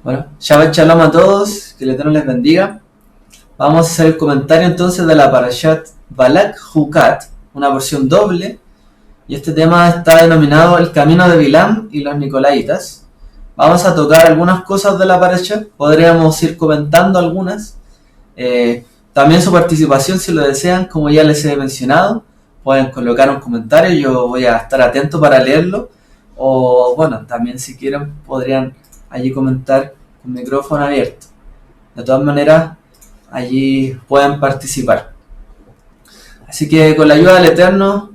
Bueno, Shabbat Shalom a todos, que el Eterno les bendiga. Vamos a hacer el comentario entonces de la Parashat Balak Hukat, una versión doble, y este tema está denominado El Camino de Bilam y los Nicolaitas. Vamos a tocar algunas cosas de la Parashat, podríamos ir comentando algunas. También su participación, si lo desean, como ya les he mencionado, pueden colocar un comentario, yo voy a estar atento para leerlo. O bueno, también si quieren podrían allí comentar con micrófono abierto. De todas maneras, allí pueden participar. Así que con la ayuda del Eterno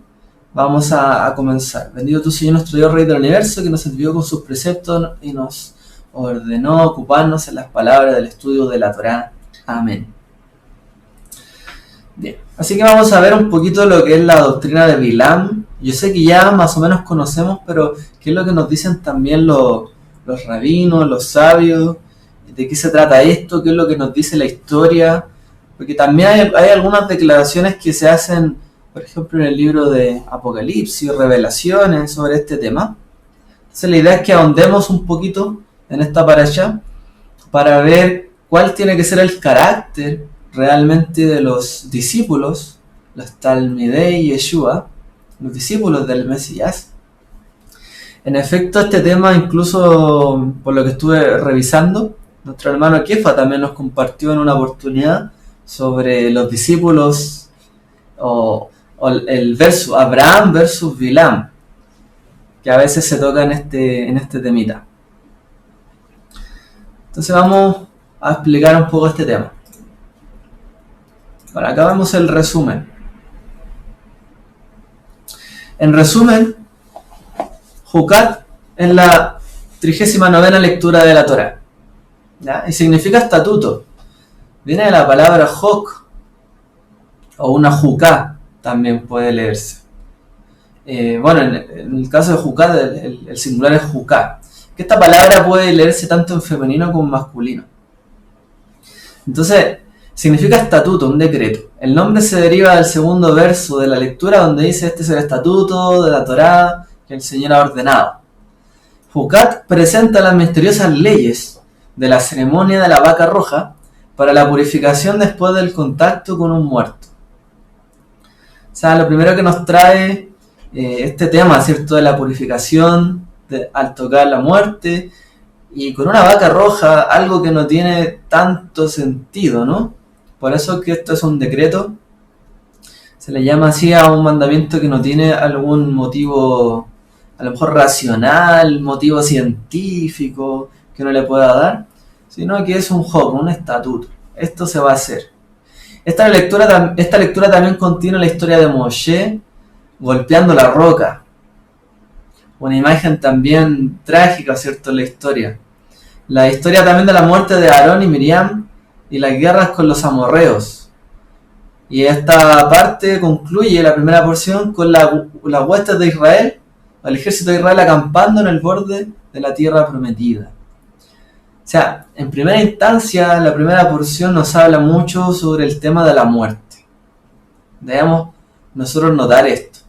vamos a comenzar. Bendito tu Señor, nuestro Dios, Rey del Universo, que nos envió con sus preceptos y nos ordenó ocuparnos en las palabras del estudio de la Torá. Amén. Bien, así que vamos a ver un poquito lo que es la doctrina de Bilam. Yo sé que ya más o menos conocemos, pero ¿qué es lo que nos dicen también los rabinos, los sabios? ¿De qué se trata esto? ¿Qué es lo que nos dice la historia? Porque también hay algunas declaraciones que se hacen, por ejemplo, en el libro de Apocalipsis, Revelaciones sobre este tema. Entonces la idea es que ahondemos un poquito en esta parasha para ver cuál tiene que ser el carácter realmente de los discípulos, los Talmidei Yeshua, los discípulos del Mesías. En efecto, este tema, incluso por lo que estuve revisando, nuestro hermano Kefa también nos compartió en una oportunidad sobre los discípulos o el verso Abraham versus Bilam, que a veces se toca en este temita. Entonces vamos a explicar un poco este tema. Bueno, acá vemos el resumen. En resumen, Hukat es la 39ª lectura de la Torá, ¿ya? Y significa estatuto. Viene de la palabra Hok, o una Juká, también puede leerse. Bueno, en el caso de Hukat, el singular es Juká. Que esta palabra puede leerse tanto en femenino como en masculino. Entonces, significa estatuto, un decreto. El nombre se deriva del segundo verso de la lectura donde dice: este es el estatuto de la Torá que el Señor ha ordenado. Hukat presenta las misteriosas leyes de la ceremonia de la vaca roja para la purificación después del contacto con un muerto. O sea, lo primero que nos trae este tema, ¿cierto?, de la purificación al tocar la muerte, y con una vaca roja, algo que no tiene tanto sentido, ¿no? Por eso que esto es un decreto. Se le llama así a un mandamiento que no tiene algún motivo, a lo mejor racional, motivo científico que uno le pueda dar, sino que es un hok, un estatuto. Esto se va a hacer. Esta lectura también contiene la historia de Moshe golpeando la roca. Una imagen también trágica, ¿cierto?, en la historia. La historia también de la muerte de Aarón y Miriam y las guerras con los amorreos. Y esta parte concluye la primera porción con las huestes de Israel, el ejército de Israel acampando en el borde de la tierra prometida. O sea, en primera instancia, la primera porción nos habla mucho sobre el tema de la muerte. Debemos nosotros notar esto.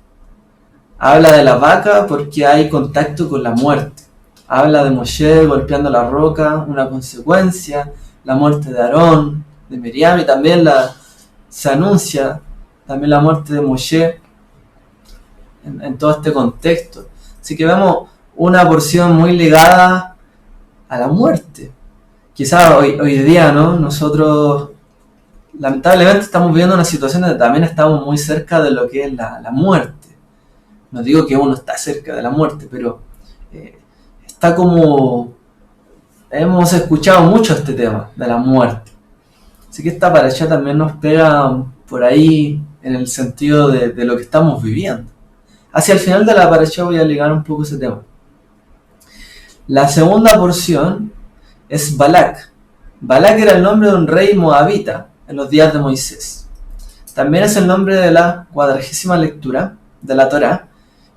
Habla de la vaca porque hay contacto con la muerte. Habla de Moshe golpeando la roca, una consecuencia, la muerte de Aarón, de Miriam, y también se anuncia también la muerte de Moshe en todo este contexto. Así que vemos una porción muy ligada a la muerte. Quizás hoy día, ¿no?, nosotros lamentablemente estamos viviendo una situación donde también estamos muy cerca de lo que es la muerte. No digo que uno está cerca de la muerte, pero está como... hemos escuchado mucho este tema de la muerte. Así que esta parasha también nos pega por ahí en el sentido de lo que estamos viviendo. Hacia el final de la parasha voy a ligar un poco ese tema. La segunda porción es Balak. Balak era el nombre de un rey moabita en los días de Moisés. También es el nombre de la 40ª lectura de la Torá.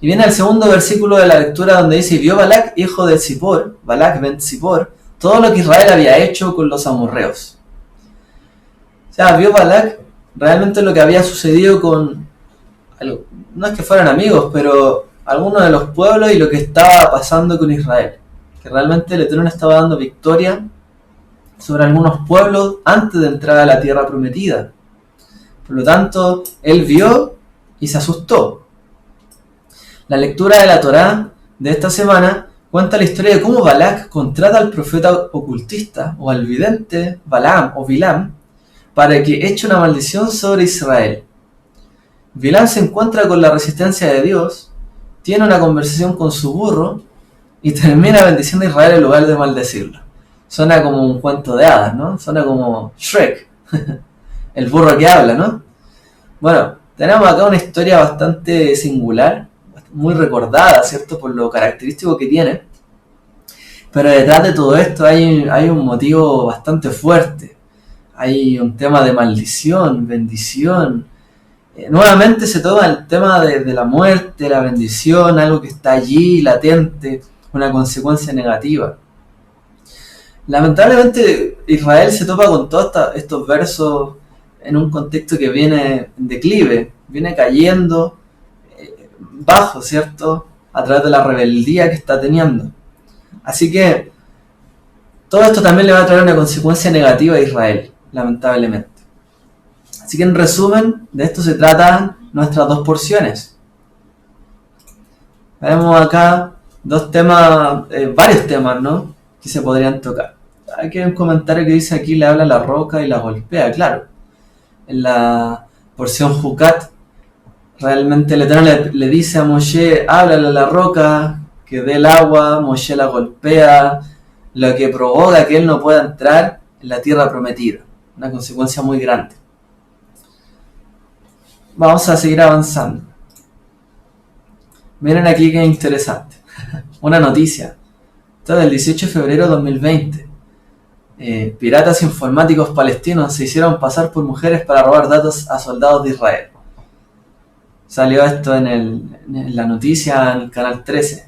Y viene el segundo versículo de la lectura donde dice: vio Balak, hijo de Zippor, Balak ben Zippor, todo lo que Israel había hecho con los amorreos. O sea, vio Balak realmente lo que había sucedido con... no es que fueran amigos, pero algunos de los pueblos y lo que estaba pasando con Israel. Que que realmente el Eterno estaba dando victoria sobre algunos pueblos antes de entrar a la tierra prometida. Por lo tanto, él vio y se asustó. La lectura de la Torá de esta semana cuenta la historia de cómo Balak contrata al profeta ocultista o al vidente Balaam o Bilam para que eche una maldición sobre Israel. Bilam se encuentra con la resistencia de Dios, tiene una conversación con su burro y termina bendiciendo a Israel en lugar de maldecirlo. Suena como un cuento de hadas, ¿no? Suena como Shrek, el burro que habla, ¿no? Bueno, tenemos acá una historia bastante singular, muy recordada, ¿cierto? Por lo característico que tiene. Pero detrás de todo esto hay un motivo bastante fuerte. Hay un tema de maldición, bendición. Nuevamente se toma el tema de la muerte, la bendición, algo que está allí, latente, una consecuencia negativa. Lamentablemente Israel se topa con todos estos versos en un contexto que viene en declive, viene cayendo bajo, ¿cierto? A través de la rebeldía que está teniendo. Así que todo esto también le va a traer una consecuencia negativa a Israel, lamentablemente. Así que en resumen, de esto se tratan nuestras dos porciones. Vemos acá dos temas, varios temas, ¿no? Que se podrían tocar. Aquí hay un comentario que dice aquí le habla a la roca y la golpea, claro. En la porción Jucat, realmente el Eterno le dice a Moshe, háblale a la roca, que dé el agua, Moshe la golpea, lo que provoca que él no pueda entrar en la tierra prometida. Una consecuencia muy grande. Vamos a seguir avanzando. Miren aquí que interesante. Una noticia. Esto es del 18 de febrero de 2020. Piratas informáticos palestinos se hicieron pasar por mujeres para robar datos a soldados de Israel. Salió esto en la noticia en el canal 13.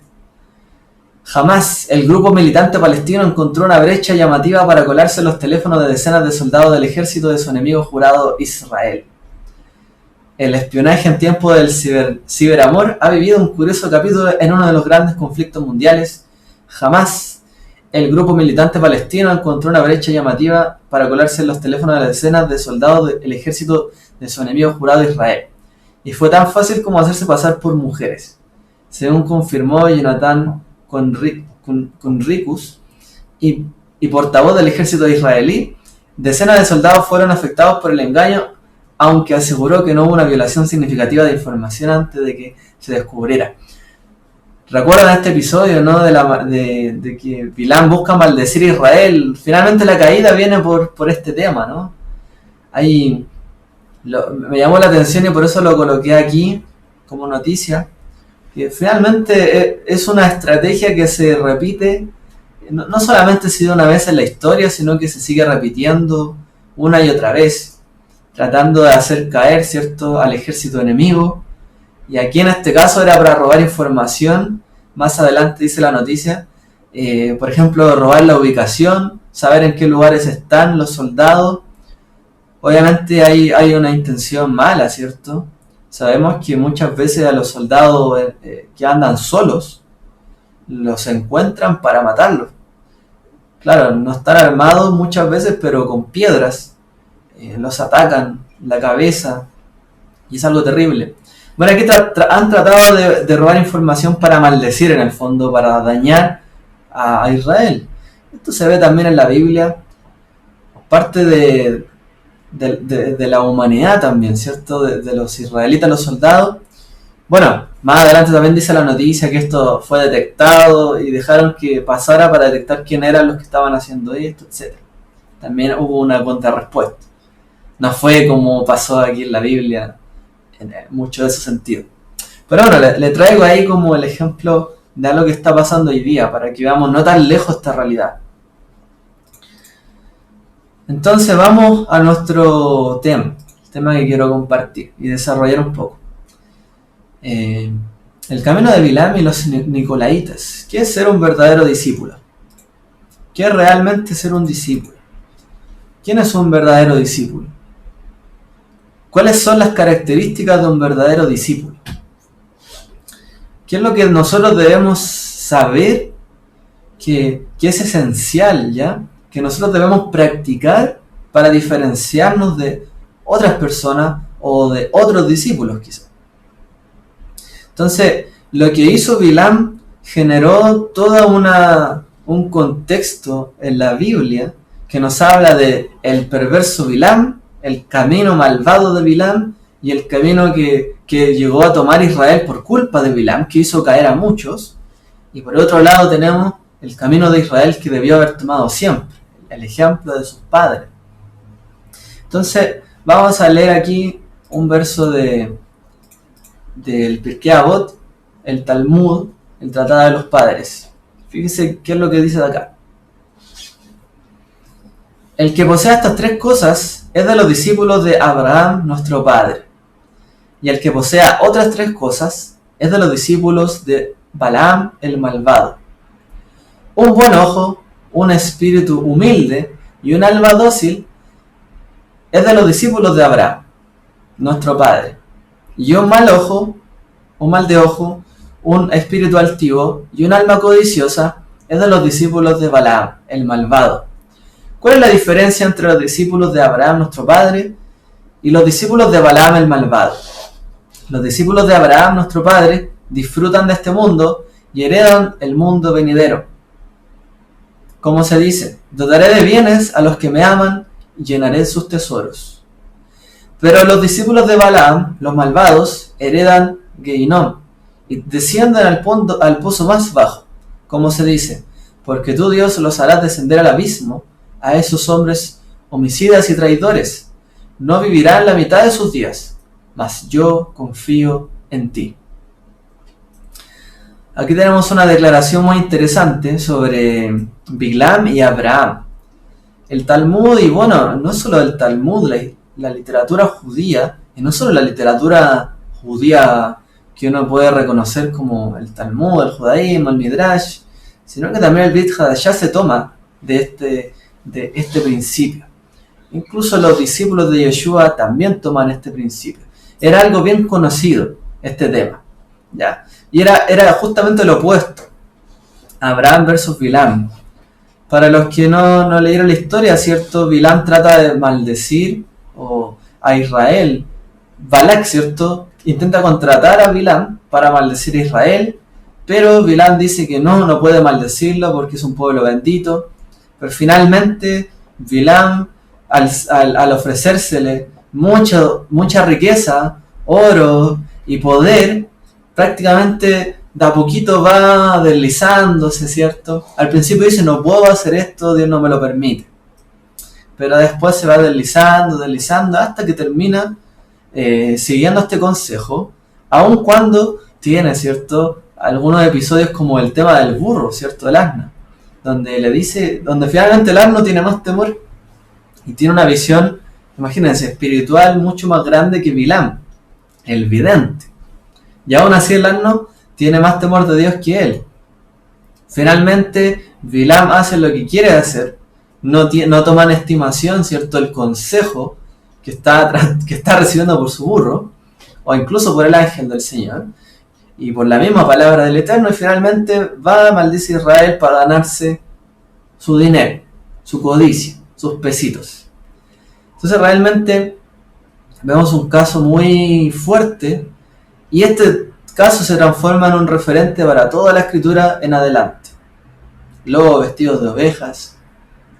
Jamás el grupo militante palestino encontró una brecha llamativa para colarse en los teléfonos de decenas de soldados del ejército de su enemigo jurado Israel. El espionaje en tiempo del ciberamor ha vivido un curioso capítulo en uno de los grandes conflictos mundiales. Jamás el grupo militante palestino encontró una brecha llamativa para colarse en los teléfonos de decenas de soldados del ejército de su enemigo jurado Israel. Y fue tan fácil como hacerse pasar por mujeres. Según confirmó Jonathan Conricus y portavoz del ejército israelí, decenas de soldados fueron afectados por el engaño, aunque aseguró que no hubo una violación significativa de información antes de que se descubriera. ¿Recuerdan este episodio, no? De que Bilam busca maldecir a Israel? Finalmente la caída viene por este tema, ¿no? Me llamó la atención y por eso lo coloqué aquí como noticia, que finalmente es una estrategia que se repite, no solamente se dio una vez en la historia, sino que se sigue repitiendo una y otra vez, tratando de hacer caer, ¿cierto?, al ejército enemigo. Y aquí en este caso era para robar información. Más adelante dice la noticia, por ejemplo, robar la ubicación, saber en qué lugares están los soldados. Obviamente hay una intención mala, ¿cierto? Sabemos que muchas veces a los soldados que andan solos los encuentran para matarlos. Claro, no están armados muchas veces, pero con piedras los atacan la cabeza y es algo terrible. Bueno, aquí han tratado de robar información para maldecir, en el fondo, para dañar a Israel. Esto se ve también en la Biblia, parte de la humanidad también, ¿cierto? De los israelitas, los soldados. Bueno, más adelante también dice la noticia que esto fue detectado y dejaron que pasara para detectar quién eran los que estaban haciendo esto, etc. También hubo una contrarrespuesta. No fue como pasó aquí en la Biblia, en mucho de ese sentido. Pero bueno, le traigo ahí como el ejemplo de algo que está pasando hoy día, para que veamos no tan lejos esta realidad. Entonces vamos a nuestro tema, el tema que quiero compartir y desarrollar un poco. El camino de Bilam y los Nicolaitas. ¿Qué es ser un verdadero discípulo? ¿Qué es realmente ser un discípulo? ¿Quién es un verdadero discípulo? ¿Cuáles son las características de un verdadero discípulo? ¿Qué es lo que nosotros debemos saber que es esencial, ¿ya? Que nosotros debemos practicar para diferenciarnos de otras personas o de otros discípulos quizás. Entonces, lo que hizo Bilam generó toda un contexto en la Biblia que nos habla de el perverso Bilam, el camino malvado de Bilam y el camino que llegó a tomar Israel por culpa de Bilam, que hizo caer a muchos. Y por otro lado tenemos el camino de Israel que debió haber tomado siempre, el ejemplo de sus padres. Entonces, vamos a leer aquí un verso del Pirkei Avot, el Talmud, el Tratado de los Padres. Fíjense qué es lo que dice de acá. El que posea estas tres cosas es de los discípulos de Abraham, nuestro padre. Y el que posea otras tres cosas es de los discípulos de Balaam, el malvado. Un buen ojo, un espíritu humilde y un alma dócil es de los discípulos de Abraham, nuestro padre. Y un mal ojo, un mal de ojo, un espíritu altivo y un alma codiciosa es de los discípulos de Balaam, el malvado. ¿Cuál es la diferencia entre los discípulos de Abraham, nuestro padre, y los discípulos de Balaam, el malvado? Los discípulos de Abraham, nuestro padre, disfrutan de este mundo y heredan el mundo venidero. Como se dice, dotaré de bienes a los que me aman y llenaré sus tesoros. Pero los discípulos de Balaam, los malvados, heredan Gehinom y descienden al pozo más bajo. Como se dice, porque tú, Dios, los harás descender al abismo, a esos hombres homicidas y traidores. No vivirán la mitad de sus días, mas yo confío en ti. Aquí tenemos una declaración muy interesante sobre Bilam y Abraham. El Talmud, y bueno, no solo el Talmud, la literatura judía, y no solo la literatura judía que uno puede reconocer como el Talmud, el judaísmo, el Midrash, sino que también el Brit Hadashah se toma de este principio. Incluso los discípulos de Yeshua también toman este principio. Era algo bien conocido, este tema, ¿ya? Y era justamente lo opuesto. Abraham versus Bilam. Para los que no leyeron la historia, ¿cierto? Bilam trata de maldecir a Israel. Balak, ¿cierto? Intenta contratar a Bilam para maldecir a Israel, pero Bilam dice que no puede maldecirlo porque es un pueblo bendito. Pero finalmente Bilam, al ofrecérsele mucha riqueza, oro y poder, prácticamente de a poquito va deslizándose, ¿cierto? Al principio dice, no puedo hacer esto, Dios no me lo permite. Pero después se va deslizando, hasta que termina siguiendo este consejo, aun cuando tiene, ¿cierto?, algunos episodios como el tema del burro, ¿cierto?, del asno, donde finalmente el asno tiene más temor y tiene una visión, imagínense, espiritual mucho más grande que Bilam, el vidente. Y aún así el asno tiene más temor de Dios que él. Finalmente, Bilam hace lo que quiere hacer, no toma en estimación, ¿cierto?, el consejo que está recibiendo por su burro, o incluso por el ángel del Señor, y por la misma palabra del Eterno, y finalmente va a maldecir a Israel para ganarse su dinero, su codicia, sus pesitos. Entonces realmente vemos un caso muy fuerte, y este caso se transforma en un referente para toda la escritura en adelante. Lobos vestidos de ovejas,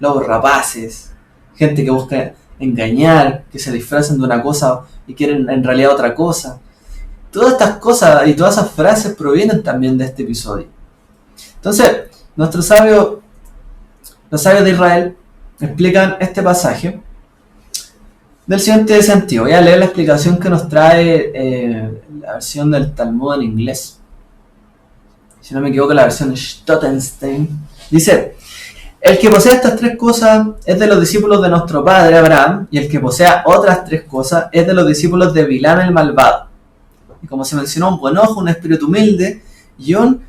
lobos rapaces, gente que busca engañar, que se disfrazan de una cosa y quieren en realidad otra cosa. Todas estas cosas y todas esas frases provienen también de este episodio. Entonces, los sabios de Israel explican este pasaje del siguiente sentido. Voy a leer la explicación que nos trae la versión del Talmud en inglés. Si no me equivoco, la versión de Stottenstein. Dice: el que posea estas tres cosas es de los discípulos de nuestro padre Abraham, y el que posea otras tres cosas es de los discípulos de Bilam el malvado. Y como se mencionó, un buen ojo, un espíritu humilde y un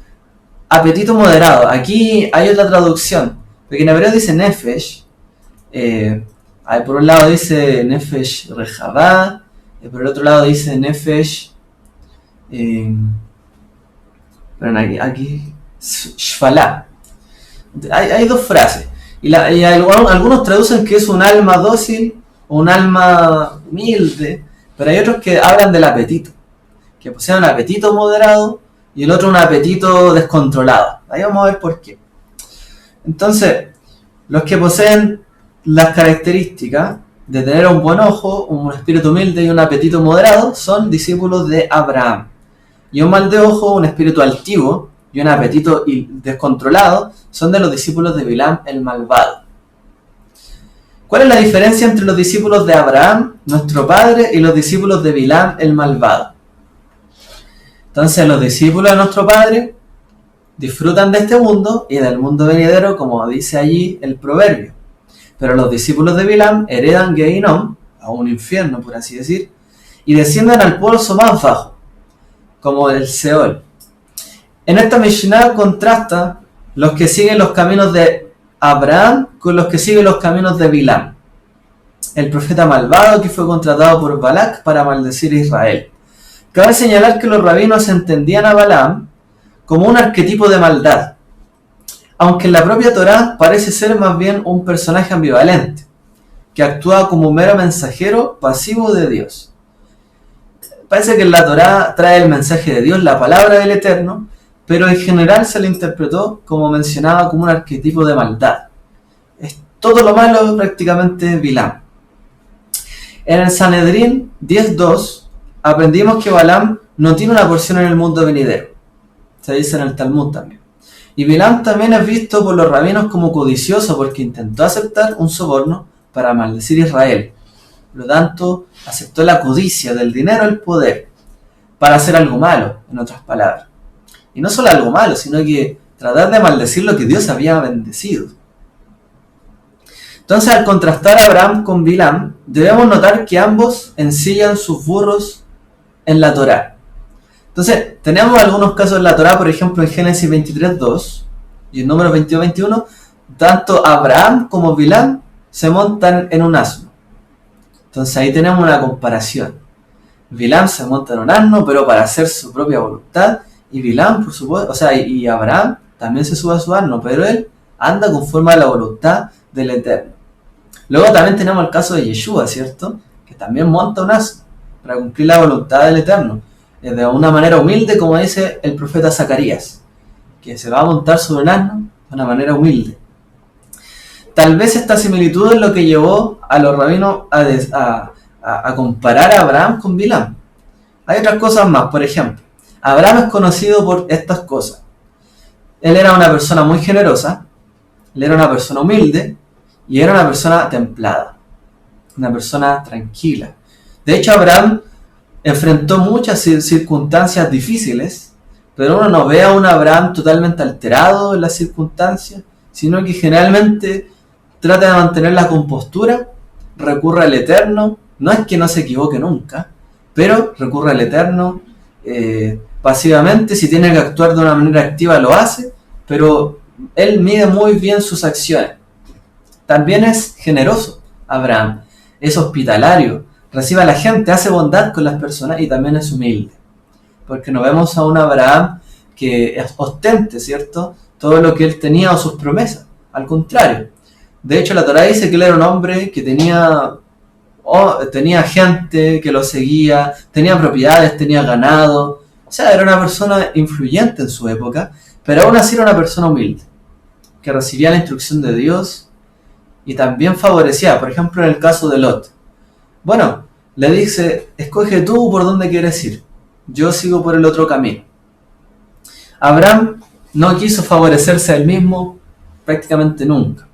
apetito moderado. Aquí hay otra traducción, porque en hebreo dice Nefesh. Por un lado dice Nefesh Rehavá, y por el otro lado dice Nefesh. Pero aquí Shfalá. Hay dos frases. Algunos traducen que es un alma dócil o un alma humilde, pero hay otros que hablan del apetito, que poseen un apetito moderado y el otro un apetito descontrolado. Ahí vamos a ver por qué. Entonces, los que poseen las características de tener un buen ojo, un espíritu humilde y un apetito moderado son discípulos de Abraham. Y un mal de ojo, un espíritu altivo y un apetito descontrolado son de los discípulos de Bilam el malvado. ¿Cuál es la diferencia entre los discípulos de Abraham, nuestro padre, y los discípulos de Bilam el malvado? Entonces, los discípulos de nuestro padre disfrutan de este mundo y del mundo venidero, como dice allí el proverbio. Pero los discípulos de Bilam heredan Gehinom, a un infierno por así decir, y descienden al pozo más bajo, como el Seol. En esta Mishnah contrasta los que siguen los caminos de Abraham con los que siguen los caminos de Bilam, el profeta malvado que fue contratado por Balak para maldecir a Israel. Cabe señalar que los rabinos entendían a Balaam como un arquetipo de maldad, aunque en la propia Torá parece ser más bien un personaje ambivalente, que actúa como un mero mensajero pasivo de Dios. Parece que en la Torá trae el mensaje de Dios, la palabra del Eterno, pero en general se le interpretó, como mencionaba, como un arquetipo de maldad. Es todo lo malo prácticamente Bilam. En el Sanedrín 10.2 aprendimos que Balaam no tiene una porción en el mundo venidero. Se dice en el Talmud también. Y Bilam también es visto por los rabinos como codicioso porque intentó aceptar un soborno para maldecir a Israel. Por lo tanto, aceptó la codicia del dinero, el poder, para hacer algo malo, en otras palabras. Y no solo algo malo, sino que tratar de maldecir lo que Dios había bendecido. Entonces, al contrastar a Abraham con Bilam, debemos notar que ambos ensillan sus burros en la Torá. Entonces, tenemos algunos casos en la Torá, por ejemplo en Génesis 23.2 y en Números 22.21, tanto Abraham como Bilam se montan en un asno. Entonces ahí tenemos una comparación. Bilam se monta en un asno, pero para hacer su propia voluntad, y Bilam, por supuesto, y Abraham también se sube a su asno, pero él anda conforme a la voluntad del Eterno. Luego también tenemos el caso de Yeshua, ¿cierto? Que también monta un asno para cumplir la voluntad del Eterno, de una manera humilde, como dice el profeta Zacarías, que se va a montar sobre un asno de una manera humilde. Tal vez esta similitud es lo que llevó a los rabinos a comparar a Abraham con Bilam. Hay otras cosas más, por ejemplo, Abraham es conocido por estas cosas. Él era una persona muy generosa, él era una persona humilde y era una persona templada, una persona tranquila. De hecho, Abraham enfrentó muchas circunstancias difíciles, pero uno no ve a un Abraham totalmente alterado en las circunstancias, sino que generalmente trata de mantener la compostura, recurre al Eterno, no es que no se equivoque nunca, pero recurre al Eterno pasivamente. Si tiene que actuar de una manera activa lo hace, pero él mide muy bien sus acciones. También es generoso Abraham, es hospitalario, recibe a la gente, hace bondad con las personas y también es humilde. Porque no vemos a un Abraham que ostente, ¿cierto?, todo lo que él tenía o sus promesas. Al contrario. De hecho, la Torá dice que él era un hombre que tenía gente que lo seguía, tenía propiedades, tenía ganado. O sea, era una persona influyente en su época, pero aún así era una persona humilde, que recibía la instrucción de Dios y también favorecía. Por ejemplo, en el caso de Lot. Bueno, le dice, escoge tú por dónde quieres ir. Yo sigo por el otro camino. Abraham no quiso favorecerse a él mismo prácticamente nunca.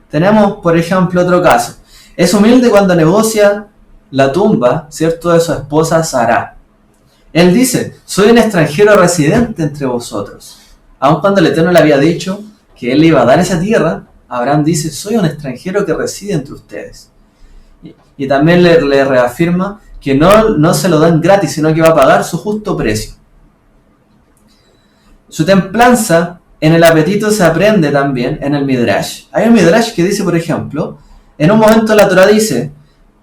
Tenemos, por ejemplo, otro caso. Es humilde cuando negocia la tumba, ¿cierto?, de su esposa Sará. Él dice, soy un extranjero residente entre vosotros. Aun cuando el Eterno le había dicho que él le iba a dar esa tierra, Abraham dice, soy un extranjero que reside entre ustedes. Y también le reafirma que no se lo dan gratis, sino que va a pagar su justo precio. Su templanza en el apetito se aprende también en el Midrash. Hay un Midrash que dice, por ejemplo, en un momento la Torá dice,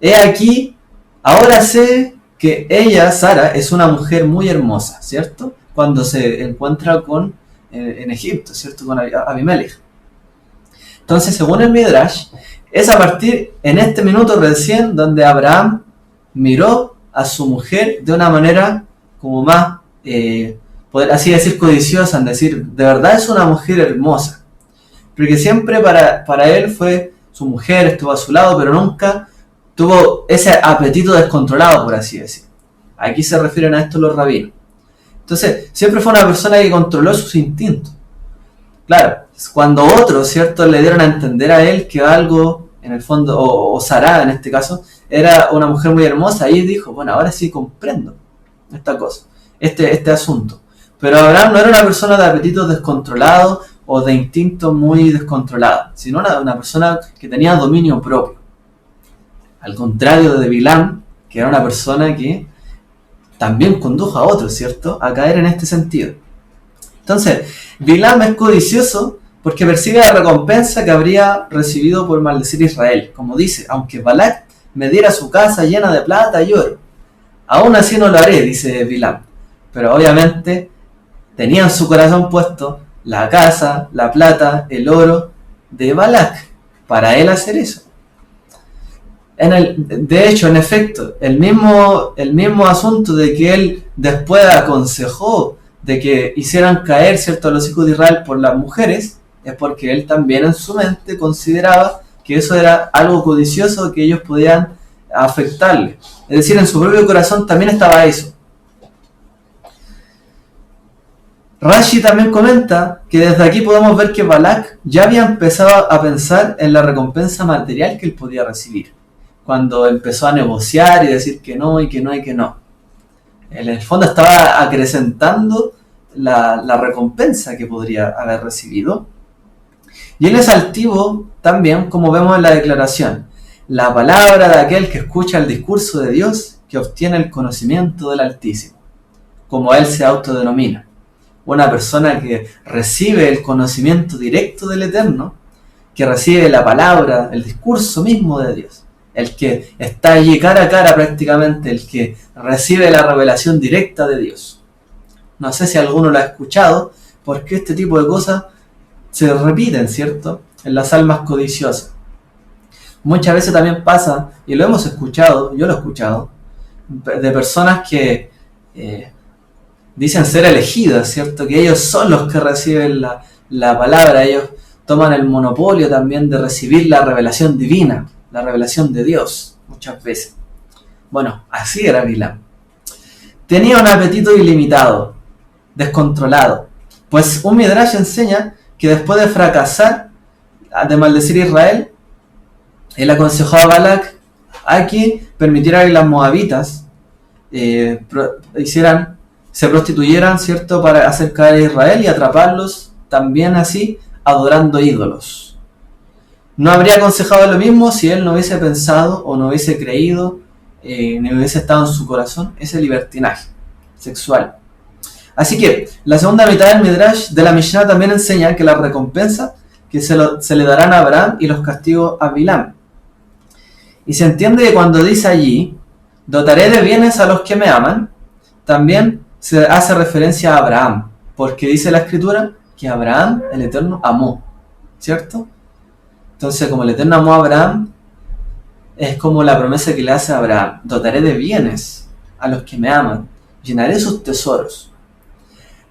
he aquí, ahora sé que ella, Sara, es una mujer muy hermosa, ¿cierto? Cuando se encuentra en Egipto, ¿cierto?, con Abimelech. Entonces, según el Midrash, es a partir en este minuto recién donde Abraham miró a su mujer de una manera como más, poder así decir, codiciosa, en decir, de verdad es una mujer hermosa. Porque siempre para él fue su mujer, estuvo a su lado, pero nunca tuvo ese apetito descontrolado, por así decir. Aquí se refieren a esto los rabinos. Entonces, siempre fue una persona que controló sus instintos. Claro, cuando otros, ¿cierto?, le dieron a entender a él que algo, en el fondo, o Sarah en este caso, era una mujer muy hermosa, ahí dijo, bueno, ahora sí comprendo esta cosa, este asunto. Pero Abraham no era una persona de apetitos descontrolados o de instintos muy descontrolados, sino una persona que tenía dominio propio. Al contrario de Bilam, que era una persona que también condujo a otros, ¿cierto?, a caer en este sentido. Entonces, Bilam es codicioso porque percibe la recompensa que habría recibido por maldecir a Israel. Como dice, aunque Balak me diera su casa llena de plata y oro, aún así no lo haré, dice Bilam. Pero obviamente tenía en su corazón puesto la casa, la plata, el oro de Balak, para él hacer eso. De hecho, en efecto, el mismo asunto de que él después aconsejó de que hicieran caer, ¿cierto?, a los hijos de Israel por las mujeres, es porque él también en su mente consideraba que eso era algo codicioso que ellos podían afectarle. Es decir, en su propio corazón también estaba eso. Rashi también comenta que desde aquí podemos ver que Balak ya había empezado a pensar en la recompensa material que él podía recibir, cuando empezó a negociar y decir que no, y que no, y que no. En el fondo estaba acrecentando la recompensa que podría haber recibido. Y él es altivo también, como vemos en la declaración, la palabra de aquel que escucha el discurso de Dios, que obtiene el conocimiento del Altísimo, como él se autodenomina. Una persona que recibe el conocimiento directo del Eterno, que recibe la palabra, el discurso mismo de Dios, el que está allí cara a cara prácticamente, el que recibe la revelación directa de Dios. No sé si alguno lo ha escuchado, porque este tipo de cosas se repiten, ¿cierto?, en las almas codiciosas. Muchas veces también pasa, y lo hemos escuchado, yo lo he escuchado, de personas que dicen ser elegidas, ¿cierto?, que ellos son los que reciben la palabra, ellos toman el monopolio también de recibir la revelación divina, la revelación de Dios, muchas veces. Bueno, así era Bilam. Tenía un apetito ilimitado, descontrolado, pues un Midrash enseña que después de fracasar, de maldecir a Israel, él aconsejó a Balak a que permitiera que las moabitas se prostituyeran, ¿cierto?, para hacer caer a Israel y atraparlos también así, adorando ídolos. No habría aconsejado lo mismo si él no hubiese pensado o no hubiese creído, ni hubiese estado en su corazón ese libertinaje sexual. Así que la segunda mitad del Midrash de la Mishnah también enseña que la recompensa que se le darán a Abraham y los castigos a Bilam. Y se entiende que cuando dice allí, dotaré de bienes a los que me aman, también se hace referencia a Abraham, porque dice la Escritura que Abraham el Eterno amó, ¿cierto? Entonces, como el Eterno amó a Abraham, es como la promesa que le hace a Abraham: dotaré de bienes a los que me aman, llenaré sus tesoros.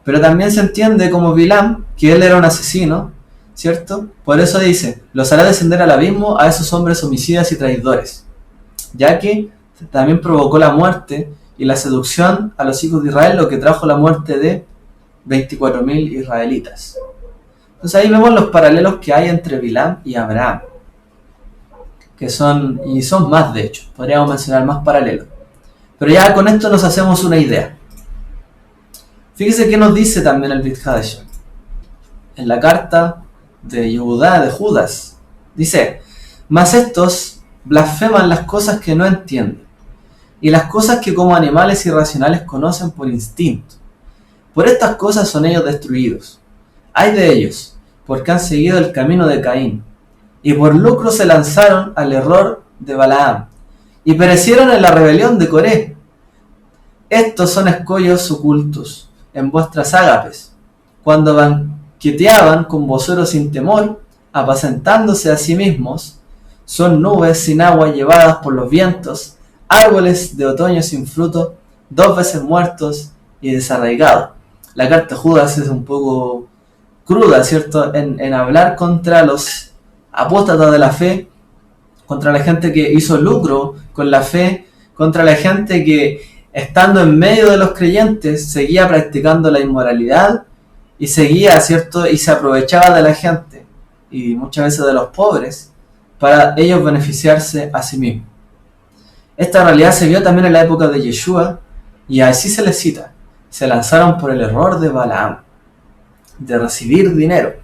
Pero también se entiende como Bilam, que él era un asesino, ¿cierto? Por eso dice, los hará descender al abismo a esos hombres homicidas y traidores, ya que también provocó la muerte y la seducción a los hijos de Israel, lo que trajo la muerte de 24.000 israelitas. Entonces ahí vemos los paralelos que hay entre Bilam y Abraham, que son más, de hecho, podríamos mencionar más paralelos. Pero ya con esto nos hacemos una idea. Fíjese qué nos dice también el Brit Hadashah en la carta de Judas. Dice, mas estos blasfeman las cosas que no entienden, y las cosas que como animales irracionales conocen por instinto. Por estas cosas son ellos destruidos. Ay de ellos, porque han seguido el camino de Caín, y por lucro se lanzaron al error de Balaam, y perecieron en la rebelión de Coré. Estos son escollos ocultos en vuestras ágapes, cuando banqueteaban con vosotros sin temor, apacentándose a sí mismos, son nubes sin agua llevadas por los vientos, árboles de otoño sin fruto, 2 veces muertos y desarraigados. La carta de Judas es un poco cruda, ¿cierto? En hablar contra los apóstatas de la fe, contra la gente que hizo lucro con la fe, contra la gente que, estando en medio de los creyentes, seguía practicando la inmoralidad y seguía, ¿cierto? Y se aprovechaba de la gente y muchas veces de los pobres para ellos beneficiarse a sí mismos. Esta realidad se vio también en la época de Yeshua y así se les cita. Se lanzaron por el error de Balaam, de recibir dinero,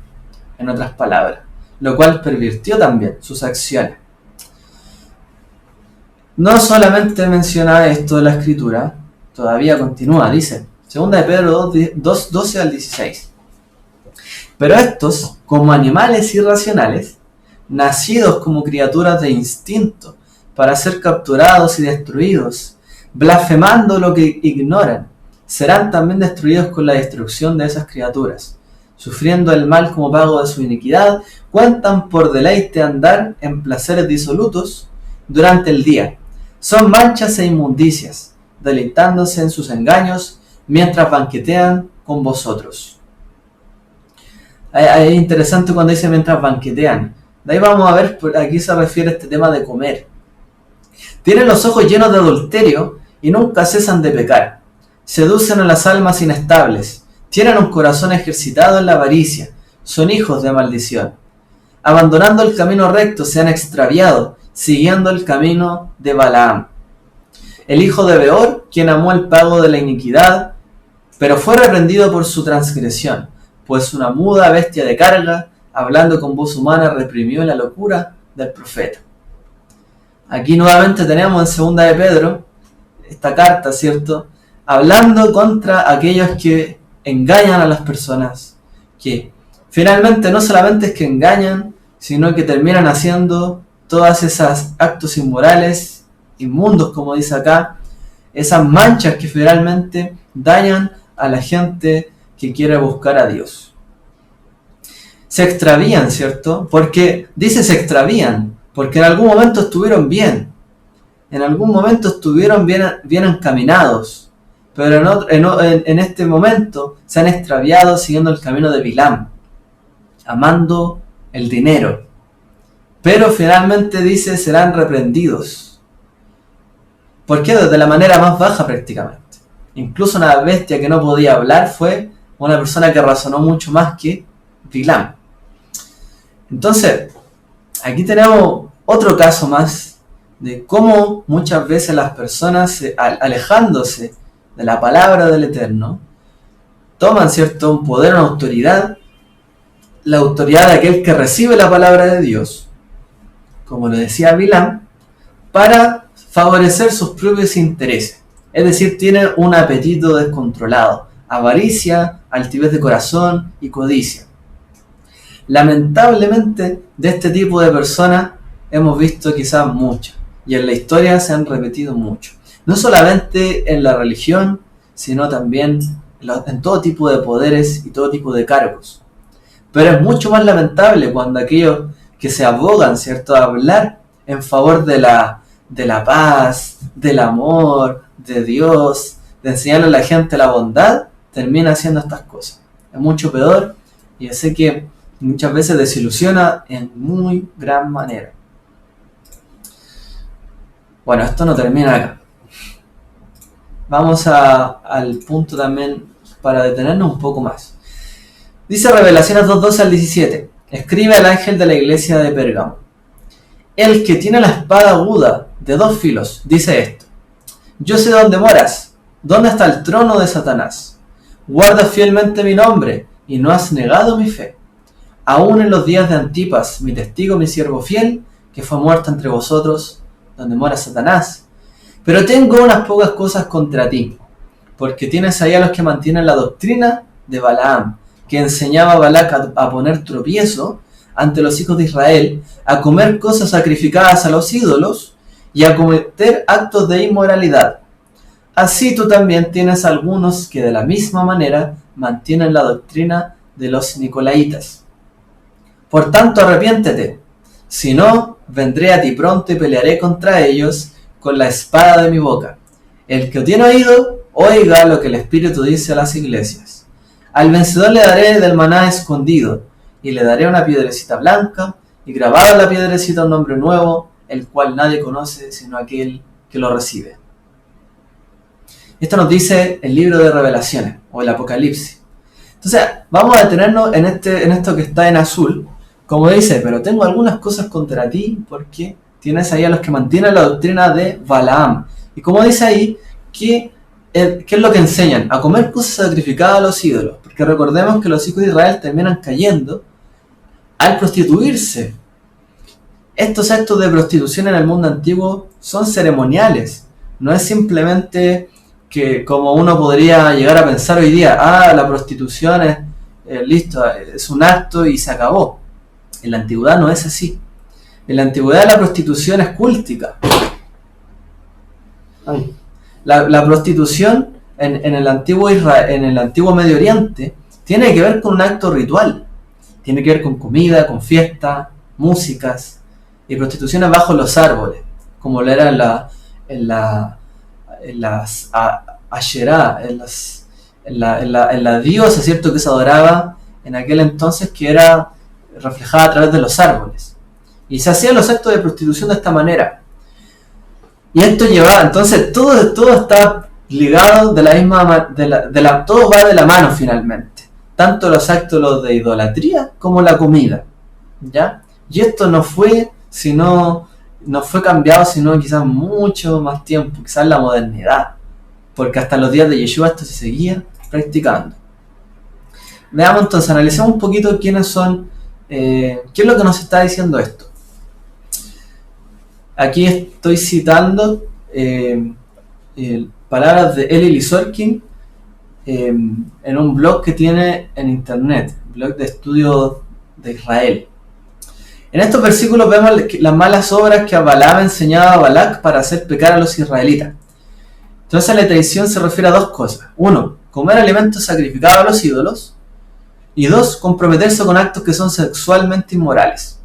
en otras palabras, lo cual pervirtió también sus acciones. No solamente menciona esto de la escritura, todavía continúa, dice, 2 de Pedro 2, 12 al 16. Pero estos, como animales irracionales, nacidos como criaturas de instinto, para ser capturados y destruidos, blasfemando lo que ignoran, serán también destruidos con la destrucción de esas criaturas. Sufriendo el mal como pago de su iniquidad, cuentan por deleite andar en placeres disolutos durante el día. Son manchas e inmundicias, deleitándose en sus engaños, mientras banquetean con vosotros. Es interesante cuando dice mientras banquetean. De ahí vamos a ver, a qué se refiere este tema de comer. Tienen los ojos llenos de adulterio y nunca cesan de pecar. Seducen a las almas inestables. Tienen un corazón ejercitado en la avaricia. Son hijos de maldición. Abandonando el camino recto se han extraviado, siguiendo el camino de Balaam, el hijo de Beor, quien amó el pago de la iniquidad, pero fue reprendido por su transgresión, pues una muda bestia de carga, hablando con voz humana, reprimió la locura del profeta. Aquí nuevamente tenemos en 2 de Pedro esta carta, ¿cierto? Hablando contra aquellos que engañan a las personas, que finalmente no solamente es que engañan, sino que terminan haciendo todas esas actos inmorales, inmundos, como dice acá, esas manchas que finalmente dañan a la gente que quiere buscar a Dios. Se extravían, ¿cierto? Porque dice se extravían, porque en algún momento estuvieron bien, en algún momento estuvieron bien encaminados, pero en este momento se han extraviado siguiendo el camino de Bilam, amando el dinero. Pero finalmente dice serán reprendidos. ¿Por qué? De la manera más baja prácticamente. Incluso una bestia que no podía hablar fue una persona que razonó mucho más que Bilam. Entonces, aquí tenemos otro caso más de cómo muchas veces las personas, alejándose de la palabra del Eterno, toman, ¿cierto?, un poder, una autoridad, la autoridad de aquel que recibe la palabra de Dios, como lo decía Bilam, para favorecer sus propios intereses. Es decir, tienen un apetito descontrolado, avaricia, altivez de corazón y codicia. Lamentablemente, de este tipo de personas hemos visto quizás muchas, y en la historia se han repetido mucho. No solamente en la religión, sino también en todo tipo de poderes y todo tipo de cargos. Pero es mucho más lamentable cuando aquellos que se abogan, ¿cierto?, a hablar en favor de la paz, del amor, de Dios, de enseñarle a la gente la bondad, termina haciendo estas cosas. Es mucho peor y yo sé que muchas veces desilusiona en muy gran manera. Bueno, esto no termina acá. Vamos al punto también para detenernos un poco más. Dice Revelaciones 2:12 al 17. Escribe al ángel de la iglesia de Pérgamo. El que tiene la espada aguda de 2 filos dice esto: yo sé dónde moras, dónde está el trono de Satanás. Guarda fielmente mi nombre y no has negado mi fe. Aún en los días de Antipas, mi testigo, mi siervo fiel, que fue muerto entre vosotros, donde mora Satanás. Pero tengo unas pocas cosas contra ti, porque tienes ahí a los que mantienen la doctrina de Balaam, que enseñaba a Balac a poner tropiezo ante los hijos de Israel, a comer cosas sacrificadas a los ídolos y a cometer actos de inmoralidad. Así tú también tienes algunos que de la misma manera mantienen la doctrina de los nicolaitas. Por tanto, arrepiéntete. Si no, vendré a ti pronto y pelearé contra ellos con la espada de mi boca. El que tiene oído, oiga lo que el Espíritu dice a las iglesias. Al vencedor le daré del maná escondido, y le daré una piedrecita blanca, y grabado en la piedrecita un nombre nuevo, el cual nadie conoce sino aquel que lo recibe. Esto nos dice el libro de Revelaciones, o el Apocalipsis. Entonces, vamos a detenernos en esto que está en azul. Como dice, pero tengo algunas cosas contra ti, porque tienes ahí a los que mantienen la doctrina de Balaam. Y como dice ahí, ¿qué es lo que enseñan? A comer cosas sacrificadas a los ídolos. Porque recordemos que los hijos de Israel terminan cayendo al prostituirse. Estos actos de prostitución en el mundo antiguo son ceremoniales. No es simplemente que, como uno podría llegar a pensar hoy día, la prostitución es listo, es un acto y se acabó. En la antigüedad no es así. En la antigüedad la prostitución es cúltica. La prostitución en el antiguo Medio Oriente tiene que ver con un acto ritual. Tiene que ver con comida, con fiesta, músicas y prostituciones bajo los árboles, como lo era en las Asherá, en la diosa, ¿cierto?, que se adoraba en aquel entonces, que era reflejada a través de los árboles. Y se hacían los actos de prostitución de esta manera. Y esto llevaba, entonces, todo está ligado de la misma, todo va de la mano finalmente. Tanto los actos de idolatría como la comida, ¿ya? Y esto no fue cambiado, sino quizás mucho más tiempo, quizás la modernidad. Porque hasta los días de Yeshua esto se seguía practicando. Veamos entonces, analicemos un poquito quiénes son, qué es lo que nos está diciendo esto. Aquí estoy citando palabras de Eli Lizorkin en un blog que tiene en internet, blog de estudio de Israel. En estos versículos vemos las malas obras que Balaam enseñaba a Balac para hacer pecar a los israelitas. Entonces la traición se refiere a dos cosas. Uno, comer alimentos sacrificados a los ídolos. Y dos, comprometerse con actos que son sexualmente inmorales.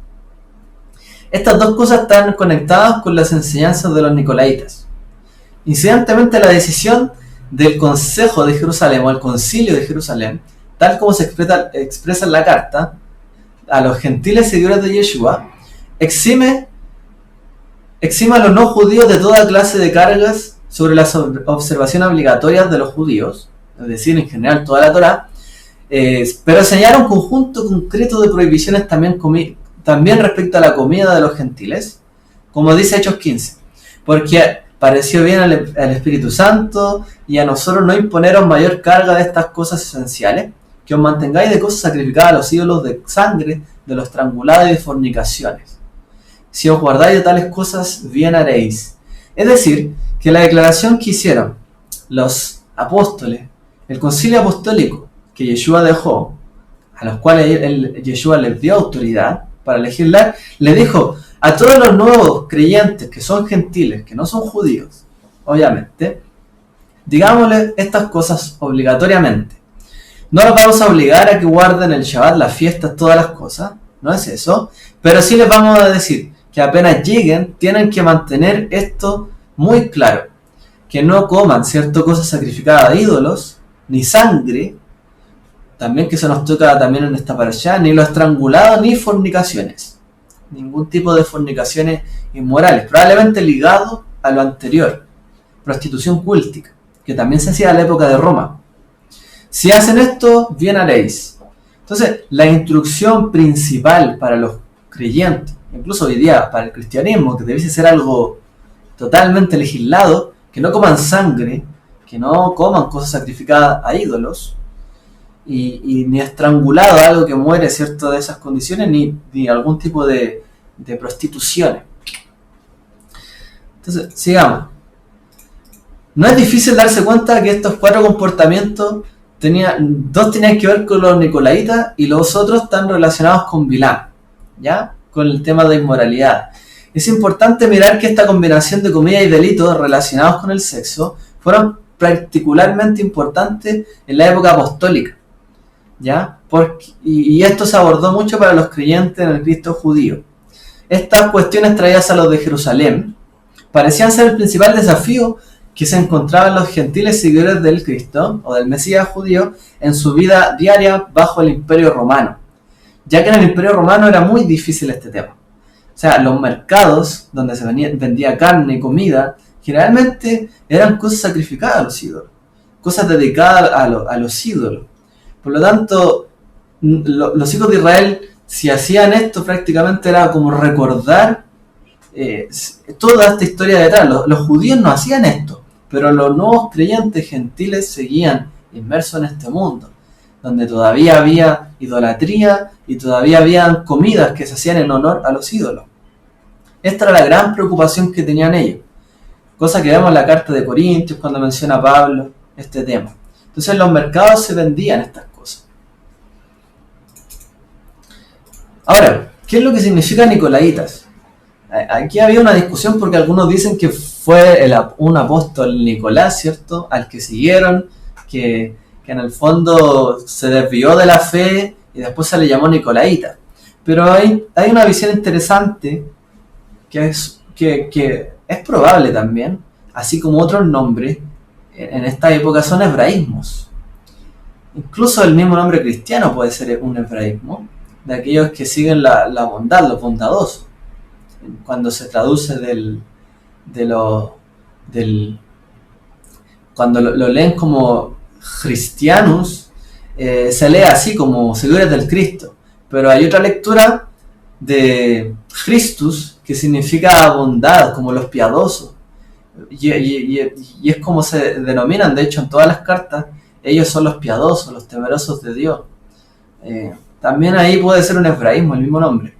Estas dos cosas están conectadas con las enseñanzas de los nicolaitas. Incidentemente, la decisión del Consejo de Jerusalén o el Concilio de Jerusalén, tal como se expresa en la carta a los gentiles seguidores de Yeshua, exime a los no judíos de toda clase de cargas sobre las observaciones obligatorias de los judíos, es decir, en general toda la Torá, pero señala un conjunto concreto de prohibiciones también respecto a la comida de los gentiles, como dice Hechos 15, porque pareció bien al Espíritu Santo y a nosotros no imponeron mayor carga de estas cosas esenciales, que os mantengáis de cosas sacrificadas a los ídolos, de sangre, de los estrangulados y de fornicaciones. Si os guardáis de tales cosas, bien haréis. Es decir, que la declaración que hicieron los apóstoles, el concilio apostólico que Yeshua dejó, a los cuales Yeshua les dio autoridad para legislar, le dijo a todos los nuevos creyentes que son gentiles, que no son judíos, obviamente, digámosle estas cosas obligatoriamente. No los vamos a obligar a que guarden el Shabbat, las fiestas, todas las cosas, no es eso, pero sí les vamos a decir que apenas lleguen tienen que mantener esto muy claro, que no coman ciertas cosas sacrificadas a ídolos, ni sangre, también que se nos toca también en esta parashá, ni lo estrangulado, ni fornicaciones, ningún tipo de fornicaciones inmorales, probablemente ligado a lo anterior, prostitución cultica, que también se hacía a la época de Roma. Si hacen esto, bien haréis. Entonces, la instrucción principal para los creyentes, incluso hoy día para el cristianismo, que debiese ser algo totalmente legislado, que no coman sangre, que no coman cosas sacrificadas a ídolos, y ni estrangulado, algo que muere, ¿cierto?, de esas condiciones, ni algún tipo de prostituciones. Entonces, sigamos. No es difícil darse cuenta que estos cuatro comportamientos dos tenían que ver con los nicolaitas y los otros están relacionados con Bilán, ¿ya?, con el tema de inmoralidad. Es importante mirar que esta combinación de comida y delitos relacionados con el sexo fueron particularmente importantes en la época apostólica. ¿ya? Y esto se abordó mucho para los creyentes en el Cristo judío. Estas cuestiones traídas a los de Jerusalén parecían ser el principal desafío que se encontraban los gentiles seguidores del Cristo o del Mesías judío en su vida diaria bajo el Imperio Romano, ya que en el Imperio Romano era muy difícil este tema. O sea, los mercados donde se vendía carne y comida generalmente eran cosas sacrificadas a los ídolos, cosas dedicadas a los ídolos. Por lo tanto, los hijos de Israel, si hacían esto, prácticamente era como recordar toda esta historia detrás. Los judíos no hacían esto, pero los nuevos creyentes gentiles seguían inmersos en este mundo, donde todavía había idolatría y todavía habían comidas que se hacían en honor a los ídolos. Esta era la gran preocupación que tenían ellos, cosa que vemos en la carta de Corintios cuando menciona Pablo este tema. Entonces en los mercados se vendían estas cosas. Ahora, ¿qué es lo que significa Nicolaitas? Aquí había una discusión porque algunos dicen que fue un apóstol Nicolás, ¿cierto? Al que siguieron, que en el fondo se desvió de la fe y después se le llamó Nicolaita. Pero hay una visión interesante que es probable también, así como otros nombres, en esta época son hebraísmos. Incluso el mismo nombre cristiano puede ser un hebraísmo, de aquellos que siguen la bondad, los bondadosos. Cuando se traduce cuando lo leen como cristianos, se lee así como seguidores del Cristo. Pero hay otra lectura de Christus que significa bondad, como los piadosos. Y es como se denominan, de hecho, en todas las cartas, ellos son los piadosos, los temerosos de Dios. También ahí puede ser un hebraísmo, el mismo nombre.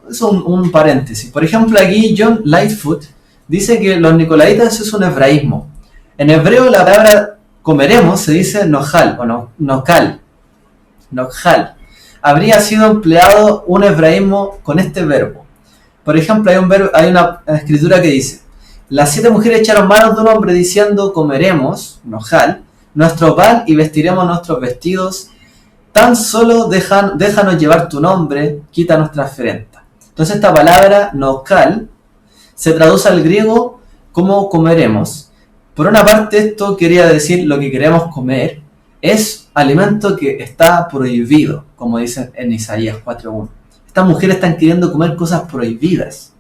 Es un paréntesis. Por ejemplo, aquí John Lightfoot dice que los Nicolaitas es un hebraísmo. En hebreo la palabra comeremos se dice nojal o nokal. Nojal. Habría sido empleado un hebraísmo con este verbo. Por ejemplo, hay una escritura que dice: las 7 mujeres echaron manos de un hombre diciendo: comeremos, nojal, nuestro pan y vestiremos nuestros vestidos. Tan solo déjanos llevar tu nombre, quita nuestra afrenta. Entonces esta palabra nokal se traduce al griego como comeremos. Por una parte, esto quería decir lo que queremos comer es alimento que está prohibido, como dicen en Isaías 4:1. Estas mujeres están queriendo comer cosas prohibidas.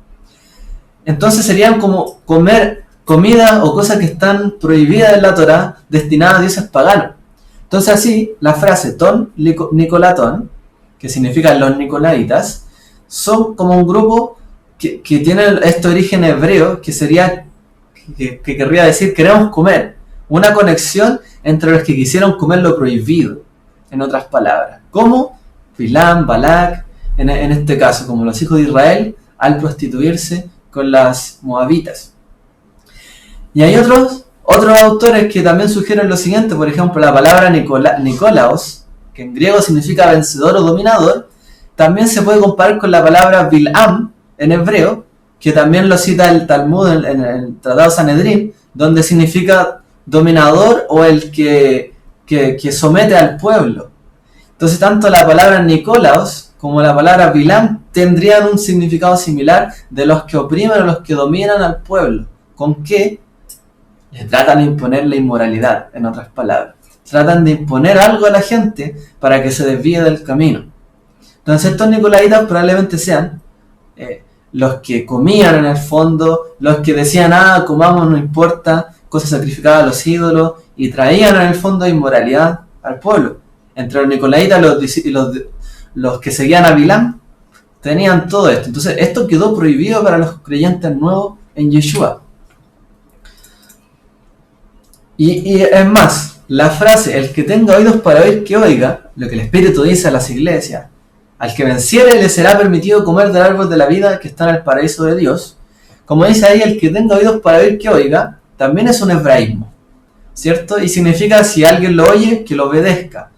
Entonces serían como comer comida o cosas que están prohibidas en la Torá, destinadas a dioses paganos. Entonces así, la frase ton Nicolatón, que significa los Nicolaitas, son como un grupo que tiene este origen hebreo, que querría decir queremos comer, una conexión entre los que quisieron comer lo prohibido, en otras palabras, como Bilam, Balak, en este caso, como los hijos de Israel, al prostituirse con las moabitas. Y hay otros autores que también sugieren lo siguiente. Por ejemplo, la palabra Nikolaos, que en griego significa vencedor o dominador, también se puede comparar con la palabra Bilam en hebreo, que también lo cita el Talmud en el Tratado Sanedrín, donde significa dominador o el que somete al pueblo. Entonces tanto la palabra Nikolaos como la palabra Bilam tendrían un significado similar de los que oprimen o los que dominan al pueblo, con que le tratan de imponer la inmoralidad, en otras palabras. Tratan de imponer algo a la gente para que se desvíe del camino. Entonces estos Nicolaitas probablemente sean los que comían en el fondo, los que decían, comamos, no importa, cosas sacrificadas a los ídolos, y traían en el fondo inmoralidad al pueblo. Entre los Nicolaitas y los que seguían a Bilam, tenían todo esto. Entonces esto quedó prohibido para los creyentes nuevos en Yeshua. Y es más, la frase, el que tenga oídos para oír, que oiga, lo que el Espíritu dice a las iglesias: al que venciere le será permitido comer del árbol de la vida que está en el paraíso de Dios. Como dice ahí, el que tenga oídos para oír, que oiga, también es un hebraísmo, ¿cierto? Y significa, si alguien lo oye, que lo obedezca.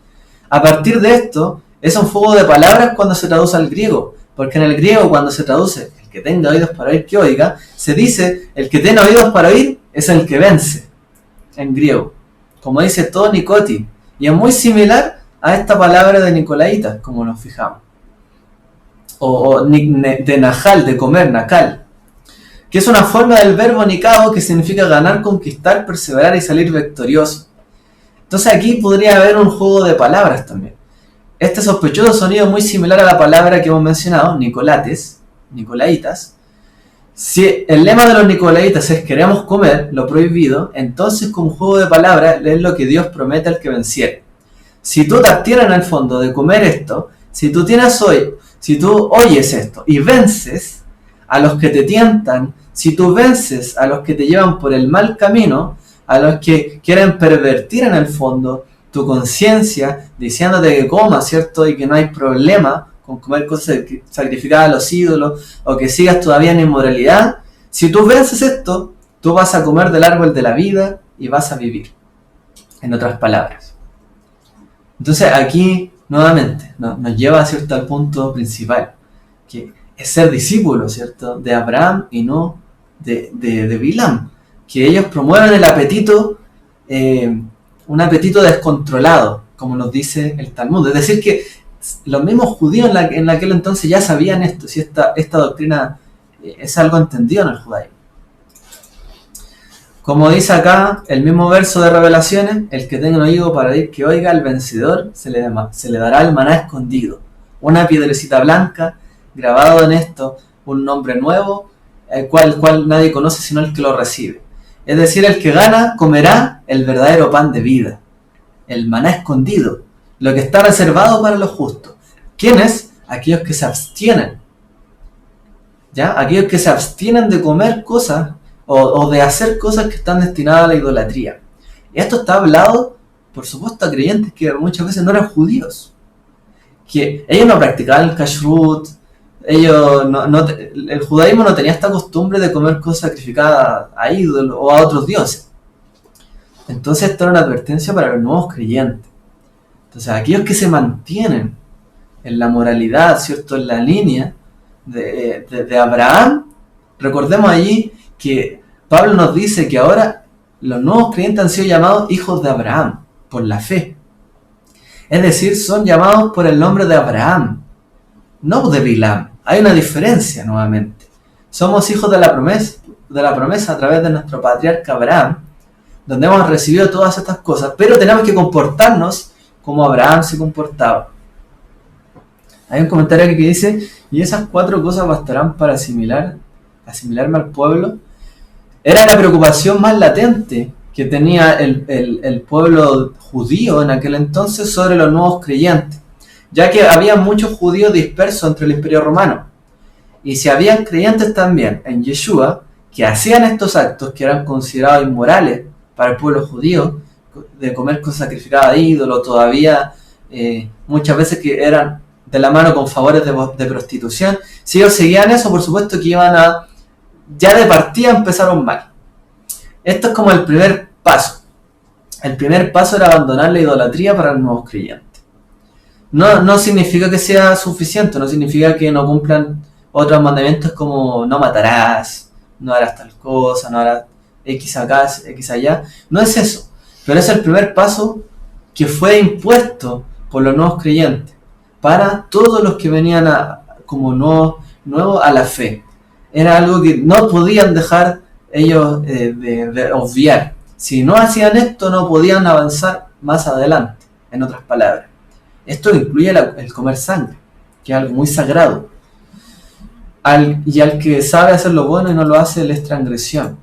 A partir de esto, es un juego de palabras cuando se traduce al griego, porque en el griego, cuando se traduce el que tenga oídos para oír, que oiga, se dice el que tenga oídos para oír es el que vence, en griego, como dice Tony Cotti, y es muy similar a esta palabra de Nicolaitas, como nos fijamos. De Nahal, de comer, Nakal, que es una forma del verbo Nikao que significa ganar, conquistar, perseverar y salir victorioso. Entonces aquí podría haber un juego de palabras también. Este sospechoso sonido muy similar a la palabra que hemos mencionado, Nicolaitas. Si el lema de los Nicolaitas es queremos comer lo prohibido, entonces con juego de palabras es lo que Dios promete al que venciere. Si tú te abstienes en el fondo de comer esto, si tú oyes esto y vences a los que te tientan, si tú vences a los que te llevan por el mal camino, a los que quieren pervertir en el fondo tu conciencia, diciéndote que comas, ¿cierto? Y que no hay problema con comer cosas sacrificadas a los ídolos, o que sigas todavía en inmoralidad. Si tú vences esto, tú vas a comer del árbol de la vida y vas a vivir. En otras palabras. Entonces aquí, nuevamente, nos lleva, ¿cierto?, al punto principal, que es ser discípulo, ¿cierto?, de Abraham y no de Bilam. Que ellos promueven el apetito, un apetito descontrolado, como nos dice el Talmud. Es decir, que los mismos judíos en aquel entonces ya sabían esto, si esta doctrina es algo entendido en el judaísmo. Como dice acá el mismo verso de Revelaciones, el que tenga un oído para oír, que oiga, al vencedor se le dará el maná escondido, una piedrecita blanca, grabado en esto un nombre nuevo, el cual nadie conoce sino el que lo recibe. Es decir, el que gana comerá el verdadero pan de vida, el maná escondido, lo que está reservado para los justos. ¿Quiénes? Aquellos que se abstienen. ¿Ya? Aquellos que se abstienen de comer cosas o de hacer cosas que están destinadas a la idolatría. Y esto está hablado, por supuesto, a creyentes que muchas veces no eran judíos. Que ellos no practicaban el kashrut, el judaísmo no tenía esta costumbre de comer cosas sacrificadas a ídolos o a otros dioses. Entonces esto era una advertencia para los nuevos creyentes. Entonces aquellos que se mantienen en la moralidad, ¿cierto?, en la línea de Abraham, recordemos allí que Pablo nos dice que ahora los nuevos creyentes han sido llamados hijos de Abraham, por la fe. Es decir, son llamados por el nombre de Abraham, no de Bilam. Hay una diferencia nuevamente. Somos hijos de la promesa a través de nuestro patriarca Abraham, donde hemos recibido todas estas cosas, pero tenemos que comportarnos como Abraham se comportaba. Hay un comentario aquí que dice, y esas 4 cosas bastarán para asimilarme al pueblo. Era la preocupación más latente que tenía el pueblo judío en aquel entonces sobre los nuevos creyentes, ya que había muchos judíos dispersos entre el Imperio Romano. Y si habían creyentes también en Yeshua que hacían estos actos que eran considerados inmorales para el pueblo judío, de comer cosas sacrificadas a ídolos, todavía muchas veces que eran de la mano con favores de prostitución, si ellos seguían eso, por supuesto que ya de partida empezaron mal. Esto es como el primer paso. El primer paso era abandonar la idolatría para los nuevos creyentes. No significa que sea suficiente, no significa que no cumplan otros mandamientos como no matarás, no harás tal cosa, no harás X acá, X allá. No es eso, pero es el primer paso que fue impuesto por los nuevos creyentes para todos los que venían como nuevos a la fe. Era algo que no podían dejar ellos de obviar. Si no hacían esto, no podían avanzar más adelante, en otras palabras. Esto incluye el comer sangre, que es algo muy sagrado. Al que sabe hacer lo bueno y no lo hace, es transgresión.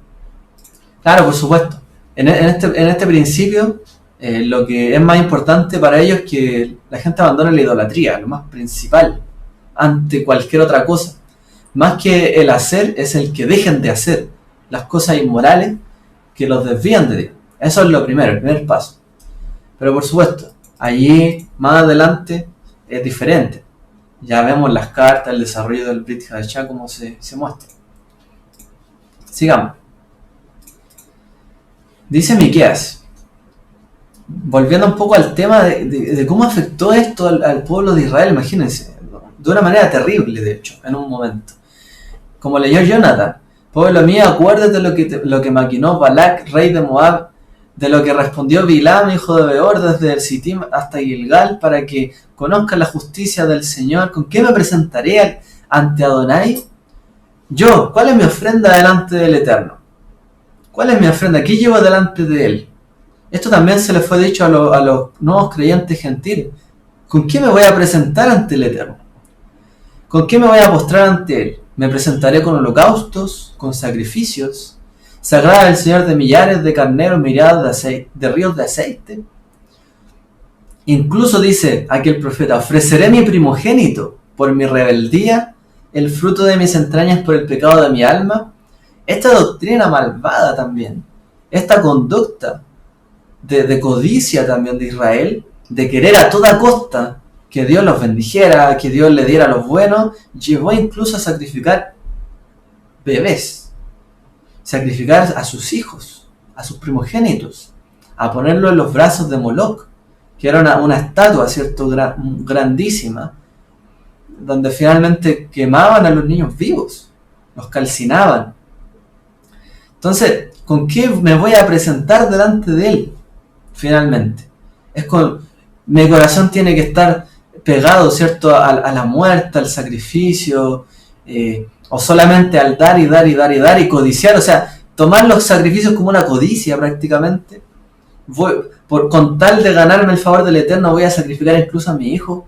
Claro, por supuesto. En este principio, lo que es más importante para ellos es que la gente abandone la idolatría, lo más principal, ante cualquier otra cosa. Más que el hacer, es el que dejen de hacer las cosas inmorales que los desvían de Dios. Eso es lo primero, el primer paso. Pero por supuesto, allí más adelante es diferente. Ya vemos las cartas, el desarrollo del Brit Hadashah, cómo se muestra. Sigamos. Dice Miqueas, volviendo un poco al tema de cómo afectó esto al pueblo de Israel, imagínense, de una manera terrible, de hecho, en un momento. Como leyó Jonathan, pueblo mío, acuérdate lo que maquinó Balak, rey de Moab, de lo que respondió Bilam, hijo de Beor, desde Sittim hasta Gilgal, para que conozcan la justicia del Señor. ¿Con qué me presentaré ante Adonai? Yo, ¿cuál es mi ofrenda delante del Eterno? ¿Cuál es mi ofrenda? ¿Qué llevo delante de Él? Esto también se le fue dicho a los nuevos creyentes gentiles. ¿Con qué me voy a presentar ante el Eterno? ¿Con qué me voy a postrar ante Él? ¿Me presentaré con holocaustos, con sacrificios? ¿Sagrada el Señor de millares de carneros, miradas de ríos de aceite? Incluso dice aquel profeta, ofreceré mi primogénito por mi rebeldía, el fruto de mis entrañas por el pecado de mi alma. Esta doctrina malvada también, esta conducta de codicia también de Israel, de querer a toda costa que Dios los bendijera, que Dios le diera a los buenos, llevó incluso a sacrificar bebés, sacrificar a sus hijos, a sus primogénitos, a ponerlo en los brazos de Moloch, que era una estatua, ¿cierto?, grandísima, donde finalmente quemaban a los niños vivos, los calcinaban. Entonces, ¿con qué me voy a presentar delante de Él? Finalmente, mi corazón tiene que estar pegado, ¿cierto?, a la muerte, al sacrificio, o solamente al dar y dar y dar y dar y codiciar, o sea, tomar los sacrificios como una codicia prácticamente. Con tal de ganarme el favor del Eterno, voy a sacrificar incluso a mi hijo.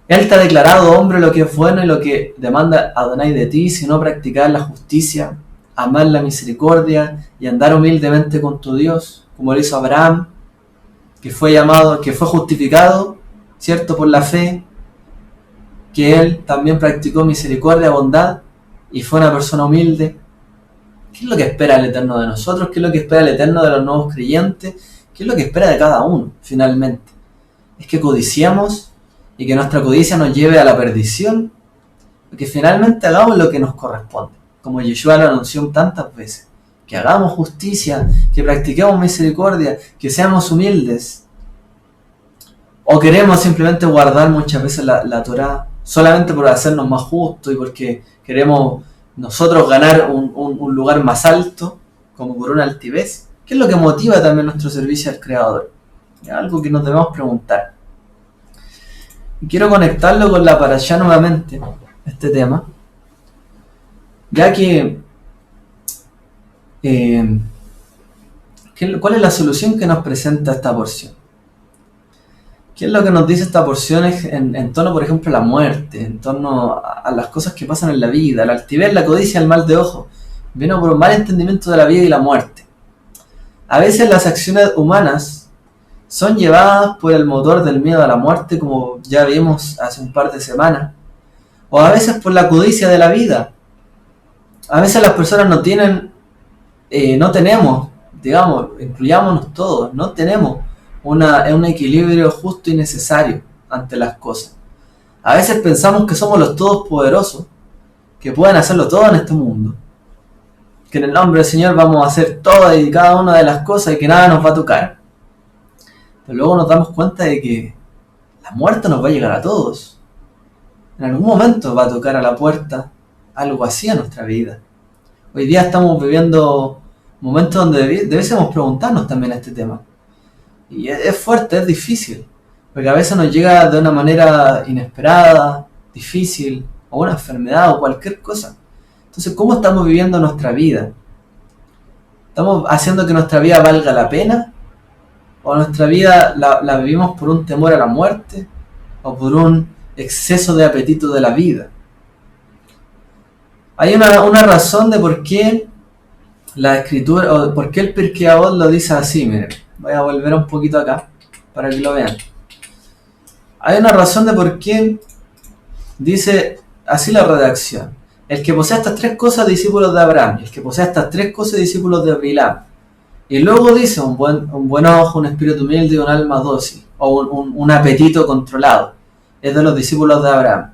Él te ha declarado, hombre, lo que es bueno y lo que demanda Adonai de ti, sino practicar la justicia, amar la misericordia y andar humildemente con tu Dios, como lo hizo Abraham, que fue justificado, ¿cierto?, por la fe, que él también practicó misericordia, bondad, y fue una persona humilde. ¿Qué es lo que espera el Eterno de nosotros? ¿Qué es lo que espera el Eterno de los nuevos creyentes? ¿Qué es lo que espera de cada uno, finalmente? Es que codiciamos y que nuestra codicia nos lleve a la perdición, que finalmente hagamos lo que nos corresponde, como Yeshua lo anunció tantas veces, que hagamos justicia, que practiquemos misericordia, que seamos humildes. O queremos simplemente guardar muchas veces la Torá solamente por hacernos más justos y porque queremos nosotros ganar un lugar más alto, como por una altivez. ¿Qué es lo que motiva también nuestro servicio al Creador? Es algo que nos debemos preguntar. Y quiero conectarlo con la parashá nuevamente, este tema, ya que ¿cuál es la solución que nos presenta esta porción? ¿Qué es lo que nos dice esta porción en torno, por ejemplo, a la muerte, en torno a las cosas que pasan en la vida, la altivez, la codicia, el mal de ojo? Vino por un mal entendimiento de la vida y la muerte. A veces las acciones humanas son llevadas por el motor del miedo a la muerte, como ya vimos hace un par de semanas, o a veces por la codicia de la vida. A veces las personas no tenemos, digamos, incluyámonos todos, no tenemos un equilibrio justo y necesario ante las cosas. A veces pensamos que somos los todopoderosos, que pueden hacerlo todo en este mundo, que en el nombre del Señor vamos a hacer todas y cada una de las cosas y que nada nos va a tocar. Pero luego nos damos cuenta de que la muerte nos va a llegar a todos. En algún momento va a tocar a la puerta algo así en nuestra vida. Hoy día estamos viviendo momentos donde debemos preguntarnos también este tema. Y es fuerte, es difícil, porque a veces nos llega de una manera inesperada, difícil, o una enfermedad o cualquier cosa. Entonces, ¿cómo estamos viviendo nuestra vida? ¿Estamos haciendo que nuestra vida valga la pena? ¿O nuestra vida la vivimos por un temor a la muerte? ¿O por un exceso de apetito de la vida? Hay una razón de por qué la escritura, o por qué el Pirkei Avot lo dice así. Miren, voy a volver un poquito acá para que lo vean. Hay una razón de por qué dice así la redacción: el que posee estas tres cosas, discípulos de Abraham; y el que posee estas tres cosas, discípulos de Bilam. Y luego dice un buen ojo, un espíritu humilde y un alma dócil, o un apetito controlado, es de los discípulos de Abraham.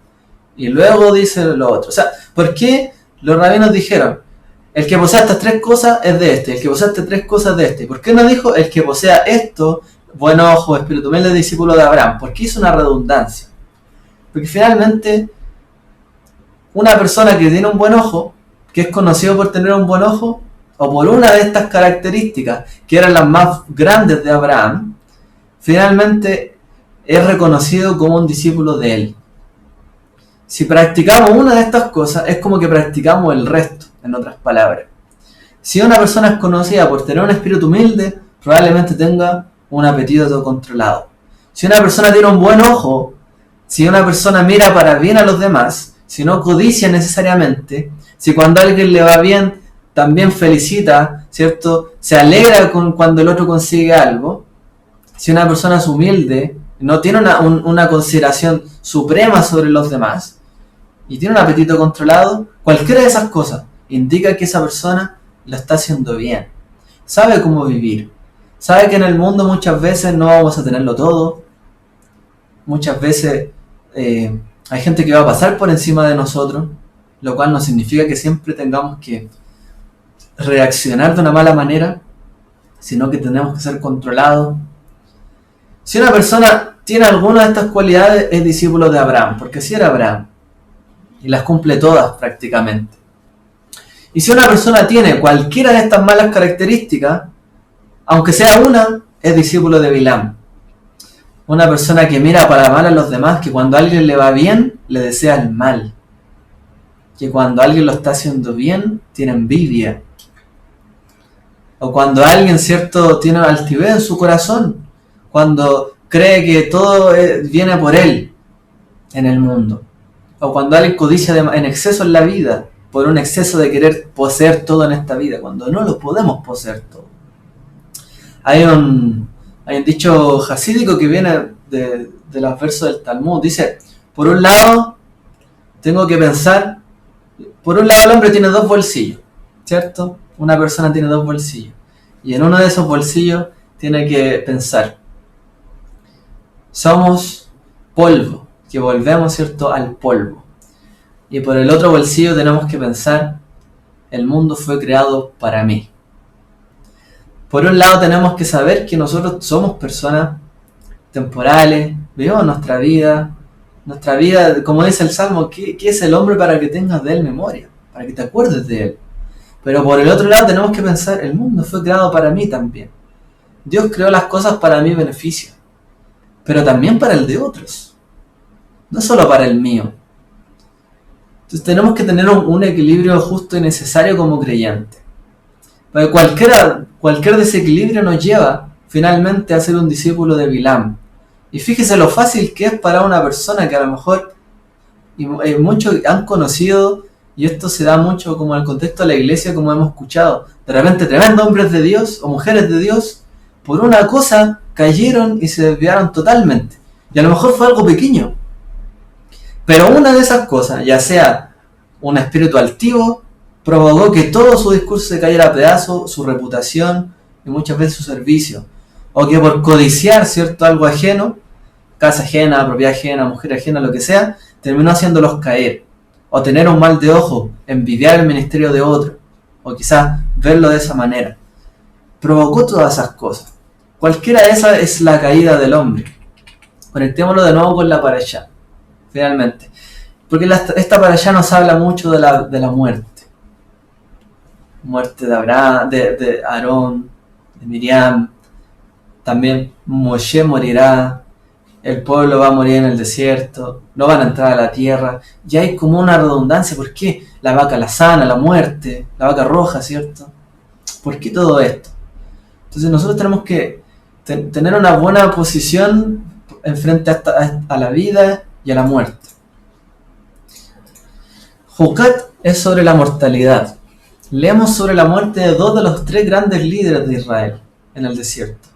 Y luego dice lo otro. O sea, ¿por qué los rabinos dijeron el que posea estas tres cosas es de este, el que posea estas tres cosas es de este? ¿Por qué no dijo el que posea esto, buen ojo, espíritu humilde, discípulo de Abraham? ¿Por qué hizo una redundancia? Porque finalmente una persona que tiene un buen ojo, que es conocido por tener un buen ojo, o por una de estas características, que eran las más grandes de Abraham, finalmente es reconocido como un discípulo de él. Si practicamos una de estas cosas, es como que practicamos el resto, en otras palabras. Si una persona es conocida por tener un espíritu humilde, probablemente tenga un apetito controlado. Si una persona tiene un buen ojo, si una persona mira para bien a los demás, si no codicia necesariamente, si cuando a alguien le va bien, también felicita, ¿cierto? Se alegra cuando el otro consigue algo. Si una persona es humilde, no tiene una consideración suprema sobre los demás y tiene un apetito controlado, cualquiera de esas cosas indica que esa persona lo está haciendo bien. Sabe cómo vivir. Sabe que en el mundo muchas veces no vamos a tenerlo todo. Muchas veces hay gente que va a pasar por encima de nosotros, lo cual no significa que siempre tengamos que reaccionar de una mala manera, sino que tenemos que ser controlados. Si una persona tiene alguna de estas cualidades, es discípulo de Abraham, porque así era Abraham, y las cumple todas prácticamente. Y si una persona tiene cualquiera de estas malas características, aunque sea una, es discípulo de Bilam. Una persona que mira para mal a los demás, que cuando a alguien le va bien, le desea el mal. Que cuando alguien lo está haciendo bien, tiene envidia. O cuando alguien, ¿cierto?, tiene altivez en su corazón, cuando cree que todo viene por él en el mundo. O cuando alguien codicia en exceso en la vida, por un exceso de querer poseer todo en esta vida, cuando no lo podemos poseer todo. Hay un dicho jasídico que viene de los versos del Talmud. Dice, por un lado, tengo que pensar, por un lado el hombre tiene dos bolsillos, ¿cierto? Una persona tiene dos bolsillos. Y en uno de esos bolsillos tiene que pensar, somos polvo, que volvemos, ¿cierto?, al polvo. Y por el otro bolsillo tenemos que pensar, el mundo fue creado para mí. Por un lado tenemos que saber que nosotros somos personas temporales, vivimos nuestra vida, como dice el Salmo, ¿qué es el hombre para que tengas de él memoria? Para que te acuerdes de él. Pero por el otro lado tenemos que pensar, el mundo fue creado para mí también. Dios creó las cosas para mi beneficio, pero también para el de otros, no solo para el mío. Entonces tenemos que tener un equilibrio justo y necesario como creyente. Porque cualquier desequilibrio nos lleva finalmente a ser un discípulo de Bilam. Y fíjese lo fácil que es para una persona que a lo mejor, y muchos han conocido, y esto se da mucho como en el contexto de la iglesia, como hemos escuchado, de repente tremendos hombres de Dios o mujeres de Dios, por una cosa cayeron y se desviaron totalmente. Y a lo mejor fue algo pequeño. Pero una de esas cosas, ya sea un espíritu altivo, provocó que todo su discurso se cayera a pedazos, su reputación y muchas veces su servicio. O que por codiciar, ¿cierto?, algo ajeno, casa ajena, propiedad ajena, mujer ajena, lo que sea, terminó haciéndolos caer. O tener un mal de ojo, envidiar el ministerio de otro, o quizás verlo de esa manera. Provocó todas esas cosas. Cualquiera de esas es la caída del hombre. Conectémoslo de nuevo con la parashá, finalmente. Porque esta parashá nos habla mucho de la muerte. Muerte de Abraham, de Aarón, de Miriam. También Moshe morirá. El pueblo va a morir en el desierto. No van a entrar a la tierra. Y hay como una redundancia. ¿Por qué? La vaca la sana, la muerte, la vaca roja, ¿cierto? ¿Por qué todo esto? Entonces nosotros tenemos que tener una buena posición en frente a la vida y a la muerte. Jucat es sobre la mortalidad. Leemos sobre la muerte de dos de los tres grandes líderes de Israel en el desierto,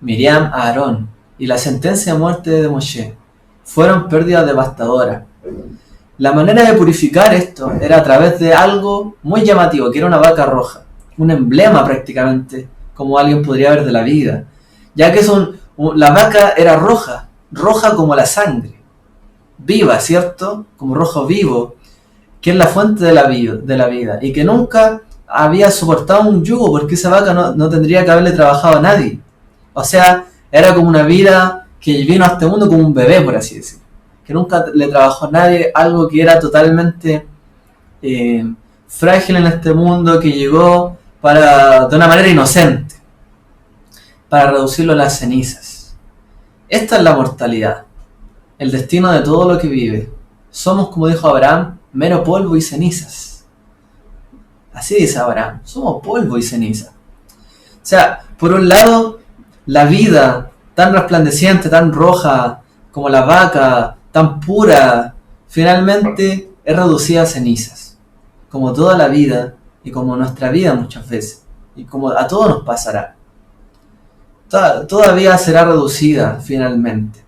Miriam, Aarón, y la sentencia de muerte de Moshe. Fueron pérdidas devastadoras. La manera de purificar esto era a través de algo muy llamativo, que era una vaca roja, un emblema prácticamente, como alguien podría ver de la vida, ya que la vaca era roja como la sangre, viva, ¿cierto?, como rojo vivo, que es la fuente de la vida, y que nunca había soportado un yugo, porque esa vaca no tendría que haberle trabajado a nadie. O sea, era como una vida que vino a este mundo como un bebé, por así decirlo, que nunca le trabajó a nadie, algo que era totalmente frágil en este mundo que llegó de una manera inocente, para reducirlo a las cenizas. Esta es la mortalidad, el destino de todo lo que vive. Somos, como dijo Abraham, mero polvo y cenizas. Así dice Abraham, somos polvo y ceniza. O sea, por un lado, la vida tan resplandeciente, tan roja como la vaca, tan pura, finalmente es reducida a cenizas. Como toda la vida y como nuestra vida muchas veces. Y como a todos nos pasará. Todavía será reducida finalmente.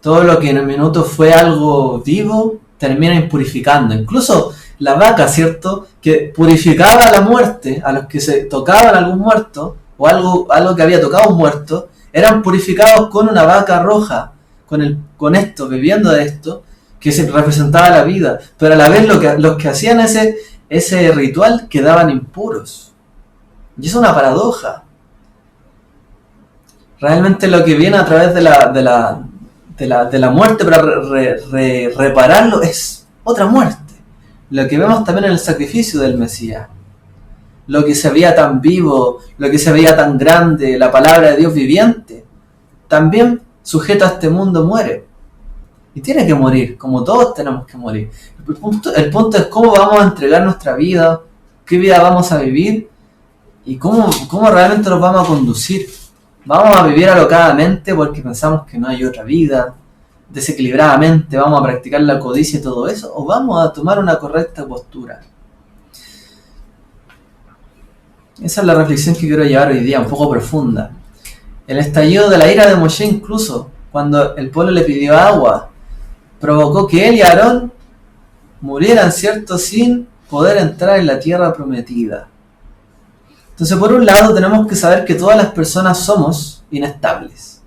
Todo lo que en el minuto fue algo vivo termina impurificando. Incluso la vaca, ¿cierto? Que purificaba la muerte, a los que se tocaban algún muerto, o algo que había tocado un muerto, eran purificados con una vaca roja, con esto, bebiendo de esto, que se representaba la vida. Pero a la vez los que hacían ese ritual quedaban impuros. Y es una paradoja. Realmente lo que viene a través de la muerte para repararlo es otra muerte. Lo que vemos también en el sacrificio del Mesías. Lo que se veía tan vivo, lo que se veía tan grande, la palabra de Dios viviente, también sujeto a este mundo muere. Y tiene que morir, como todos tenemos que morir. El punto es cómo vamos a entregar nuestra vida, qué vida vamos a vivir y cómo realmente nos vamos a conducir. ¿Vamos a vivir alocadamente porque pensamos que no hay otra vida? ¿Desequilibradamente vamos a practicar la codicia y todo eso? ¿O vamos a tomar una correcta postura? Esa es la reflexión que quiero llevar hoy día, un poco profunda. El estallido de la ira de Moshe, incluso cuando el pueblo le pidió agua, provocó que él y Aarón murieran, ¿cierto?, sin poder entrar en la tierra prometida. Entonces, por un lado, tenemos que saber que todas las personas somos inestables.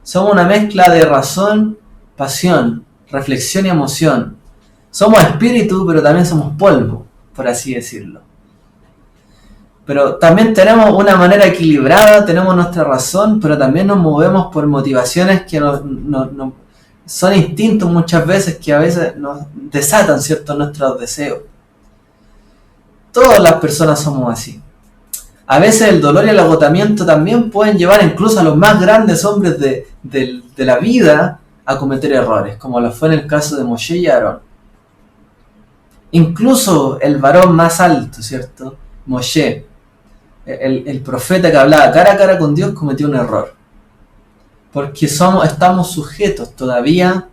Somos una mezcla de razón, pasión, reflexión y emoción. Somos espíritu, pero también somos polvo, por así decirlo. Pero también tenemos una manera equilibrada, tenemos nuestra razón, pero también nos movemos por motivaciones que son instintos muchas veces que a veces nos desatan, ¿cierto?, nuestros deseos. Todas las personas somos así. A veces el dolor y el agotamiento también pueden llevar incluso a los más grandes hombres de la vida a cometer errores, como lo fue en el caso de Moshe y Aarón. Incluso el varón más alto, ¿cierto?, Moshe, el profeta que hablaba cara a cara con Dios, cometió un error. Porque estamos sujetos todavía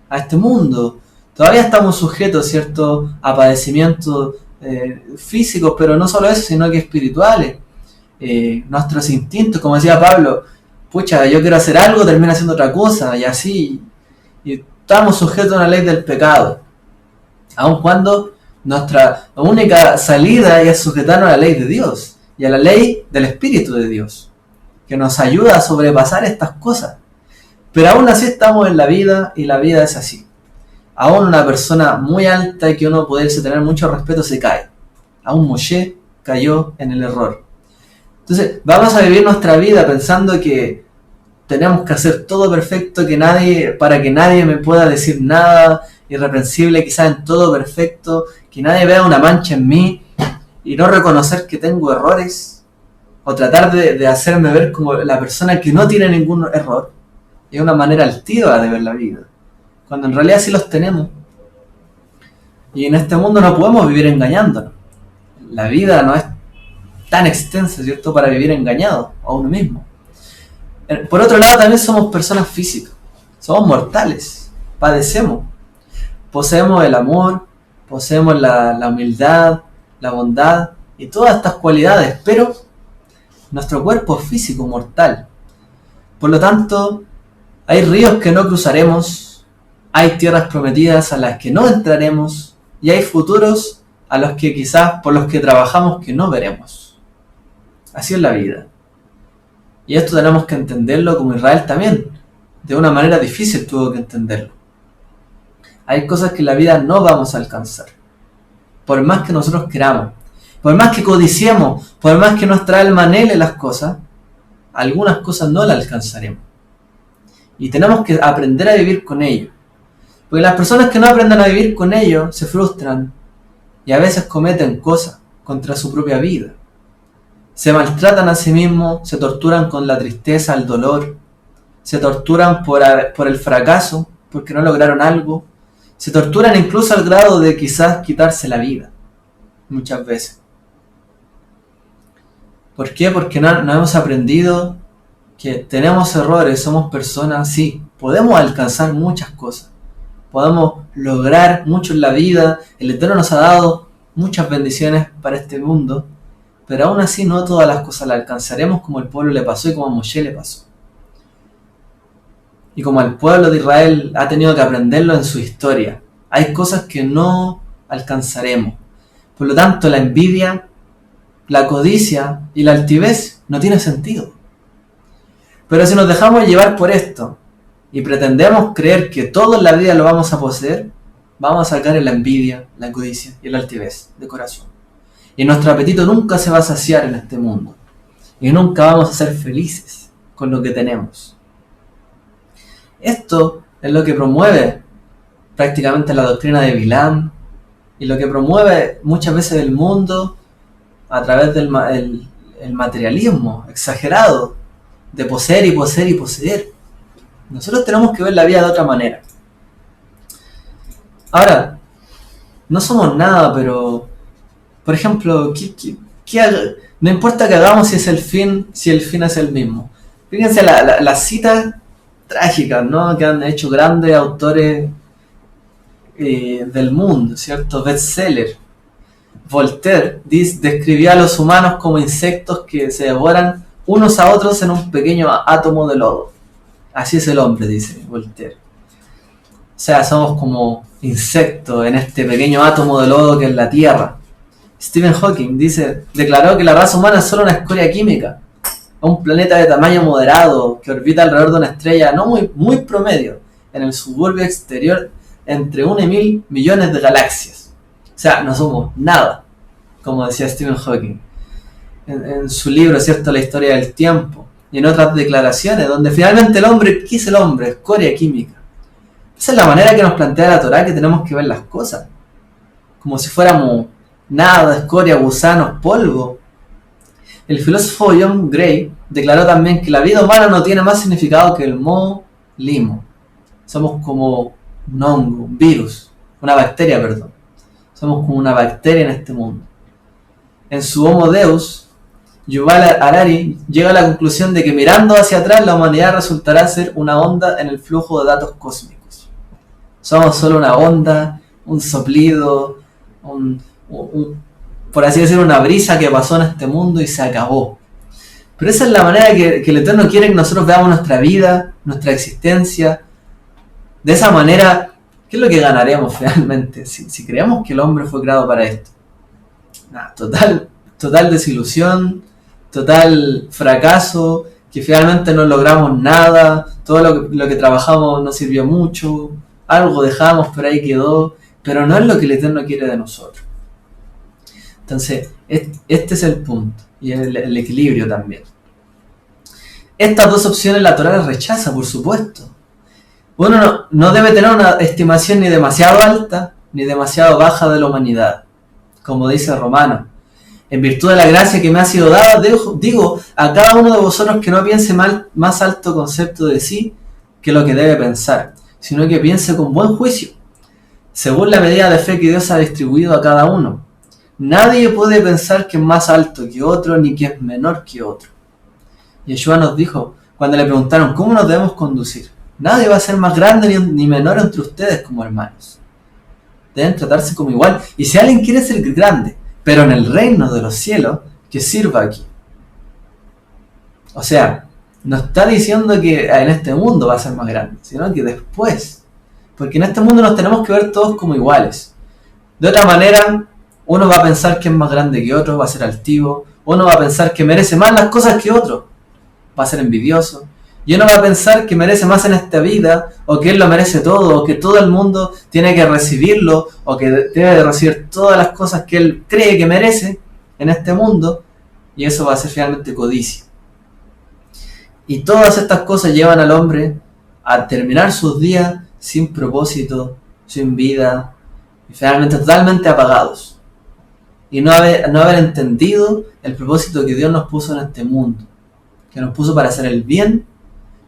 a este mundo. Todavía estamos sujetos, ¿cierto?, a padecimientos físicos, pero no solo eso, sino que espirituales. Nuestros instintos, como decía Pablo, pucha, yo quiero hacer algo, termino haciendo otra cosa, y así. Y estamos sujetos a una ley del pecado. Aun cuando nuestra única salida es sujetarnos a la ley de Dios y a la ley del Espíritu de Dios, que nos ayuda a sobrepasar estas cosas. Pero aún así estamos en la vida y la vida es así. Aún una persona muy alta y que uno pudiese tener mucho respeto se cae. Aún Moshe cayó en el error. Entonces vamos a vivir nuestra vida pensando que tenemos que hacer todo perfecto, para que nadie me pueda decir nada irreprensible, quizás en todo perfecto, que nadie vea una mancha en mí y no reconocer que tengo errores, o tratar de hacerme ver como la persona que no tiene ningún error. Es una manera altiva de ver la vida, cuando en realidad sí los tenemos. Y en este mundo no podemos vivir engañándonos. La vida no es tan extensa, ¿cierto?, para vivir engañado a uno mismo. Por otro lado, también somos personas físicas, somos mortales, padecemos, poseemos el amor, poseemos la humildad, la bondad y todas estas cualidades, pero nuestro cuerpo es físico, mortal. Por lo tanto, hay ríos que no cruzaremos, hay tierras prometidas a las que no entraremos y hay futuros a los que quizás por los que trabajamos que no veremos. Así es la vida. Y esto tenemos que entenderlo, como Israel también. De una manera difícil tuvo que entenderlo. Hay cosas que en la vida no vamos a alcanzar. Por más que nosotros queramos. Por más que codiciemos. Por más que nuestra alma anhele las cosas. Algunas cosas no las alcanzaremos. Y tenemos que aprender a vivir con ello. Porque las personas que no aprenden a vivir con ello se frustran. y a veces cometen cosas contra su propia vida. Se maltratan a sí mismos, se torturan con la tristeza, el dolor, se torturan por el fracaso, porque no lograron algo, se torturan incluso al grado de quizás quitarse la vida, muchas veces. ¿Por qué? Porque no hemos aprendido que tenemos errores, somos personas, sí, podemos alcanzar muchas cosas, podemos lograr mucho en la vida, el Eterno nos ha dado muchas bendiciones para este mundo, pero aún así no todas las cosas las alcanzaremos como el pueblo le pasó y como a Moshe le pasó. Y como el pueblo de Israel ha tenido que aprenderlo en su historia, hay cosas que no alcanzaremos. Por lo tanto, la envidia, la codicia y la altivez no tienen sentido. Pero si nos dejamos llevar por esto y pretendemos creer que todo en la vida lo vamos a poseer, vamos a caer en la envidia, la codicia y la altivez de corazón. Y nuestro apetito nunca se va a saciar en este mundo. Y nunca vamos a ser felices con lo que tenemos. Esto es lo que promueve prácticamente la doctrina de Bilam y lo que promueve muchas veces el mundo a través del el materialismo exagerado de poseer y poseer y poseer. Nosotros tenemos que ver la vida de otra manera. Ahora, no somos nada, pero por ejemplo, no importa que hagamos si el fin es el mismo. Fíjense las citas trágicas, ¿no?, que han hecho grandes autores del mundo, ¿cierto? Bestseller. Voltaire describía a los humanos como insectos que se devoran unos a otros en un pequeño átomo de lodo. Así es el hombre, dice Voltaire. O sea, somos como insectos en este pequeño átomo de lodo que es la Tierra. Stephen Hawking declaró que la raza humana es solo una escoria química, un planeta de tamaño moderado que orbita alrededor de una estrella no muy promedio en el suburbio exterior entre 1 y 1000 millones de galaxias. O sea, no somos nada, como decía Stephen Hawking en su libro, ¿cierto?, La historia del tiempo, y en otras declaraciones, donde finalmente el hombre, ¿qué es el hombre? Escoria química. Esa es la manera que nos plantea la Torá, que tenemos que ver las cosas, como si fuéramos nada, escoria, gusanos, polvo. El filósofo John Gray declaró también que la vida humana no tiene más significado que el moho limo. Somos como un hongo, un virus, una bacteria, perdón. Somos como una bacteria en este mundo. En su Homo Deus, Yuval Harari llega a la conclusión de que mirando hacia atrás la humanidad resultará ser una onda en el flujo de datos cósmicos. Somos solo una onda, un soplido, por así decirlo, una brisa que pasó en este mundo y se acabó. Pero esa es la manera que el Eterno quiere que nosotros veamos nuestra vida, nuestra existencia. De esa manera, ¿qué es lo que ganaremos realmente si creemos que el hombre fue creado para esto? Nada, total desilusión, total fracaso, que finalmente no logramos nada, todo lo que trabajamos no sirvió mucho, algo dejamos pero ahí quedó, pero no es lo que el Eterno quiere de nosotros. Entonces, este es el punto, y el equilibrio también. Estas dos opciones la Torá las rechaza, por supuesto. Uno no debe tener una estimación ni demasiado alta ni demasiado baja de la humanidad, como dice Romano. En virtud de la gracia que me ha sido dada, digo a cada uno de vosotros que no piense más alto concepto de sí que lo que debe pensar, sino que piense con buen juicio, según la medida de fe que Dios ha distribuido a cada uno. Nadie puede pensar que es más alto que otro, ni que es menor que otro. Yeshua nos dijo, cuando le preguntaron cómo nos debemos conducir, nadie va a ser más grande ni menor entre ustedes como hermanos. Deben tratarse como igual. Y si alguien quiere ser grande, pero en el reino de los cielos, que sirva aquí. O sea, no está diciendo que en este mundo va a ser más grande, sino que después. Porque en este mundo nos tenemos que ver todos como iguales. De otra manera, uno va a pensar que es más grande que otro, va a ser altivo. Uno va a pensar que merece más las cosas que otro, va a ser envidioso. Y uno va a pensar que merece más en esta vida, o que él lo merece todo, o que todo el mundo tiene que recibirlo, o que debe de recibir todas las cosas que él cree que merece en este mundo, y eso va a ser finalmente codicia. Y todas estas cosas llevan al hombre a terminar sus días sin propósito, sin vida, y finalmente totalmente apagados. y no haber entendido el propósito que Dios nos puso en este mundo, que nos puso para hacer el bien,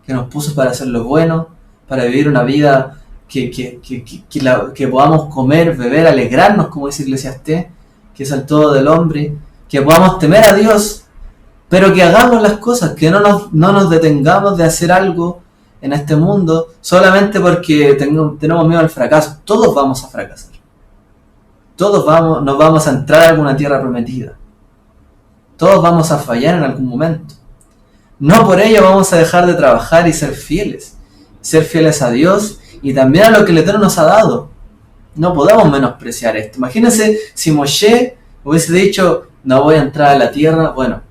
que nos puso para hacer lo bueno, para vivir una vida que podamos comer, beber, alegrarnos, como dice Eclesiastés, que es el todo del hombre, que podamos temer a Dios, pero que hagamos las cosas, que no nos detengamos de hacer algo en este mundo solamente porque tenemos miedo al fracaso. Todos vamos a fracasar. Todos nos vamos a entrar a alguna tierra prometida. Todos vamos a fallar en algún momento. No por ello vamos a dejar de trabajar y ser fieles. Ser fieles a Dios y también a lo que el Eterno nos ha dado. No podemos menospreciar esto. Imagínense si Moshe hubiese dicho, no voy a entrar a la tierra, bueno,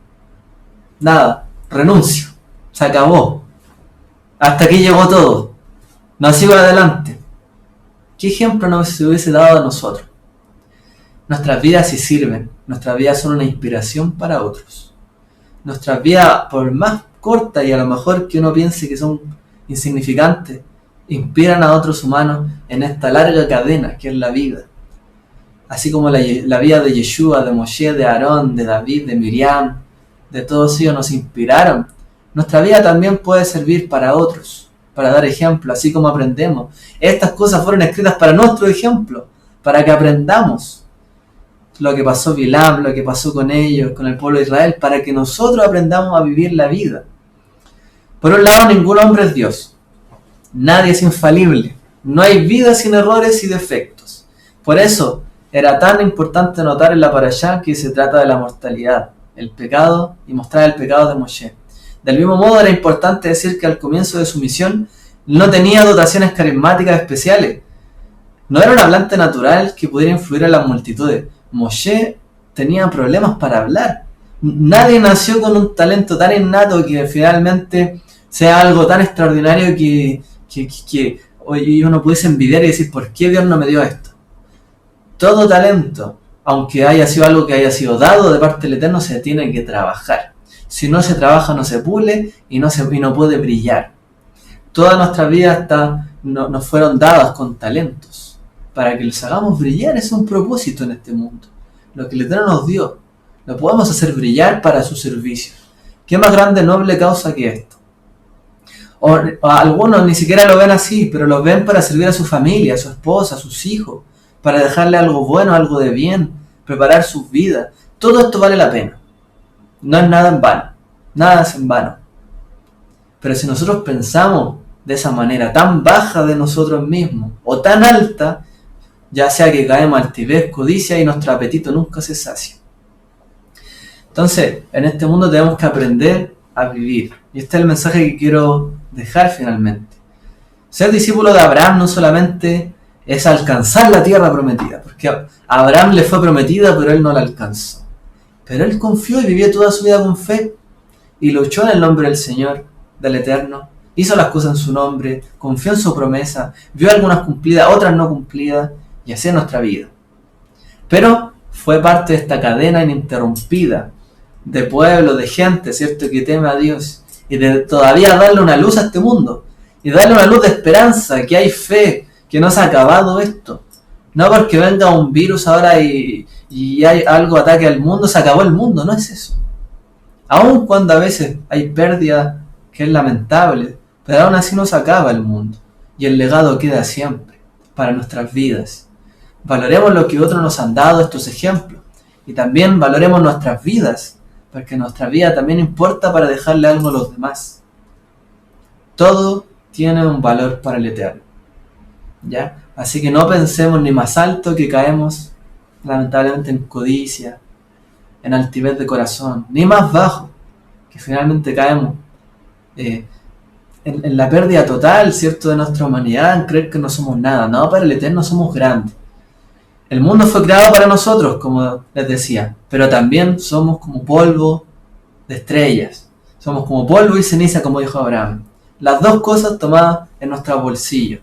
nada, renuncio, se acabó. Hasta aquí llegó todo. No sigo adelante. ¿Qué ejemplo nos hubiese dado a nosotros? Nuestras vidas sí sirven. Nuestras vidas son una inspiración para otros. Nuestras vidas, por más cortas y a lo mejor que uno piense que son insignificantes, inspiran a otros humanos en esta larga cadena que es la vida. Así como la vida de Yeshua, de Moshe, de Aarón, de David, de Miriam, de todos ellos nos inspiraron. Nuestra vida también puede servir para otros, para dar ejemplo, así como aprendemos. Estas cosas fueron escritas para nuestro ejemplo, para que aprendamos lo que pasó Bilam, lo que pasó con ellos, con el pueblo de Israel, para que nosotros aprendamos a vivir la vida. Por un lado, ningún hombre es Dios. Nadie es infalible. No hay vida sin errores y defectos. Por eso, era tan importante notar en la parashá que se trata de la mortalidad, el pecado y mostrar el pecado de Moshe. Del mismo modo, era importante decir que al comienzo de su misión no tenía dotaciones carismáticas especiales. No era un hablante natural que pudiera influir en las multitudes. Moshe tenía problemas para hablar. Nadie nació con un talento tan innato que finalmente sea algo tan extraordinario que uno pudiese envidiar y decir, ¿por qué Dios no me dio esto? Todo talento, aunque haya sido algo que haya sido dado de parte del Eterno, se tiene que trabajar. Si no se trabaja, no se pule y no puede brillar. Todas nuestras vidas nos fueron dadas con talentos para que los hagamos brillar. Es un propósito en este mundo. Lo que el Eterno nos dio, lo podemos hacer brillar para su servicio. ¿Qué más grande, noble causa que esto? O algunos ni siquiera lo ven así, pero lo ven para servir a su familia, a su esposa, a sus hijos, para dejarle algo bueno, algo de bien, preparar sus vidas. Todo esto vale la pena. No es nada en vano. Nada es en vano. Pero si nosotros pensamos de esa manera tan baja de nosotros mismos, o tan alta, ya sea que caemos altivez, codicia y nuestro apetito nunca se sacia. Entonces, en este mundo tenemos que aprender a vivir. Y este es el mensaje que quiero dejar finalmente. Ser discípulo de Abraham no solamente es alcanzar la tierra prometida, porque a Abraham le fue prometida, pero él no la alcanzó. Pero él confió y vivió toda su vida con fe, y luchó en el nombre del Señor, del Eterno, hizo las cosas en su nombre, confió en su promesa, vio algunas cumplidas, otras no cumplidas, y así es nuestra vida. Pero fue parte de esta cadena ininterrumpida de pueblo, de gente, ¿cierto?, que teme a Dios, y de todavía darle una luz a este mundo, y darle una luz de esperanza, que hay fe, que no se ha acabado esto. No porque venga un virus ahora y hay algo ataque al mundo, se acabó el mundo, no es eso. Aun cuando a veces hay pérdida que es lamentable, pero aún así no se acaba el mundo, y el legado queda siempre, para nuestras vidas. Valoremos lo que otros nos han dado, estos ejemplos, y también valoremos nuestras vidas, porque nuestra vida también importa para dejarle algo a los demás. Todo tiene un valor para el Eterno, ¿ya? Así que no pensemos ni más alto que caemos lamentablemente en codicia, en altivez de corazón, ni más bajo que finalmente caemos en la pérdida total, ¿cierto?, de nuestra humanidad, en creer que no somos nada. No, para el Eterno somos grandes. El mundo fue creado para nosotros, como les decía, pero también somos como polvo de estrellas. Somos como polvo y ceniza, como dijo Abraham. Las dos cosas tomadas en nuestros bolsillos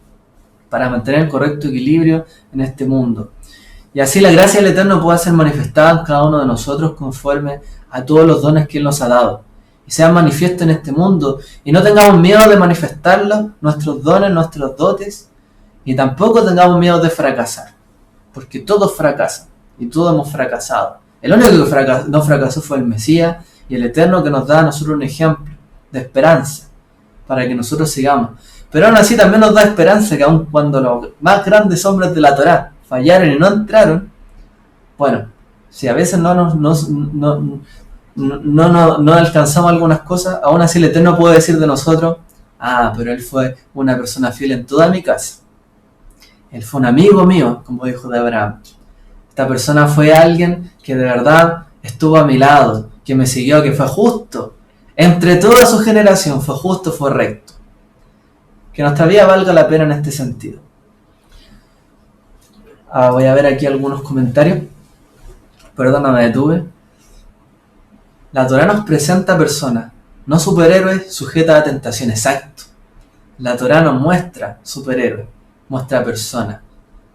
para mantener el correcto equilibrio en este mundo. Y así la gracia del Eterno pueda ser manifestada en cada uno de nosotros conforme a todos los dones que Él nos ha dado. Y sean manifiestos en este mundo. Y no tengamos miedo de manifestarlos, nuestros dones, nuestros dotes. Y tampoco tengamos miedo de fracasar. Porque todos fracasan. y todos hemos fracasado. El único que no fracasó fue el Mesías y el Eterno, que nos da a nosotros un ejemplo de esperanza para que nosotros sigamos. Pero aún así también nos da esperanza que aun cuando los más grandes hombres de la Torá fallaron y no entraron, bueno, si a veces no alcanzamos algunas cosas, aún así el Eterno puede decir de nosotros: ah, pero él fue una persona fiel en toda mi casa. Él fue un amigo mío, como dijo de Abraham. Esta persona fue alguien que de verdad estuvo a mi lado, que me siguió, que fue justo. Entre toda su generación fue justo, fue recto. Que nuestra vida valga la pena en este sentido. Voy a ver aquí algunos comentarios. Perdón, me detuve. La Torá nos presenta personas, no superhéroes sujetas a tentación. Exacto. La Torá nos muestra superhéroes, muestra personas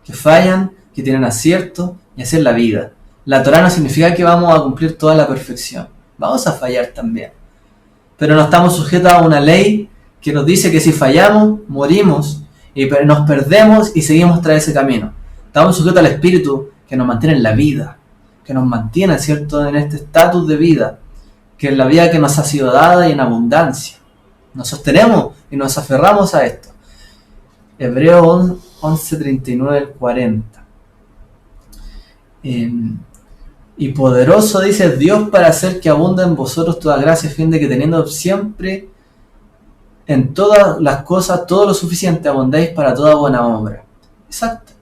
que fallan, que tienen acierto, y así es la vida. La Torá no significa que vamos a cumplir toda la perfección. Vamos a fallar también. Pero no estamos sujetos a una ley que nos dice que si fallamos, morimos, y nos perdemos y seguimos tras ese camino. Estamos sujetos al Espíritu que nos mantiene en la vida, que nos mantiene, ¿cierto?, en este estatus de vida, que es la vida que nos ha sido dada y en abundancia. Nos sostenemos y nos aferramos a esto. Hebreos 11:39-40. Y poderoso, dice Dios, para hacer que abunde en vosotros toda gracia, a fin de que teniendo siempre en todas las cosas todo lo suficiente, abundéis para toda buena obra. Exacto.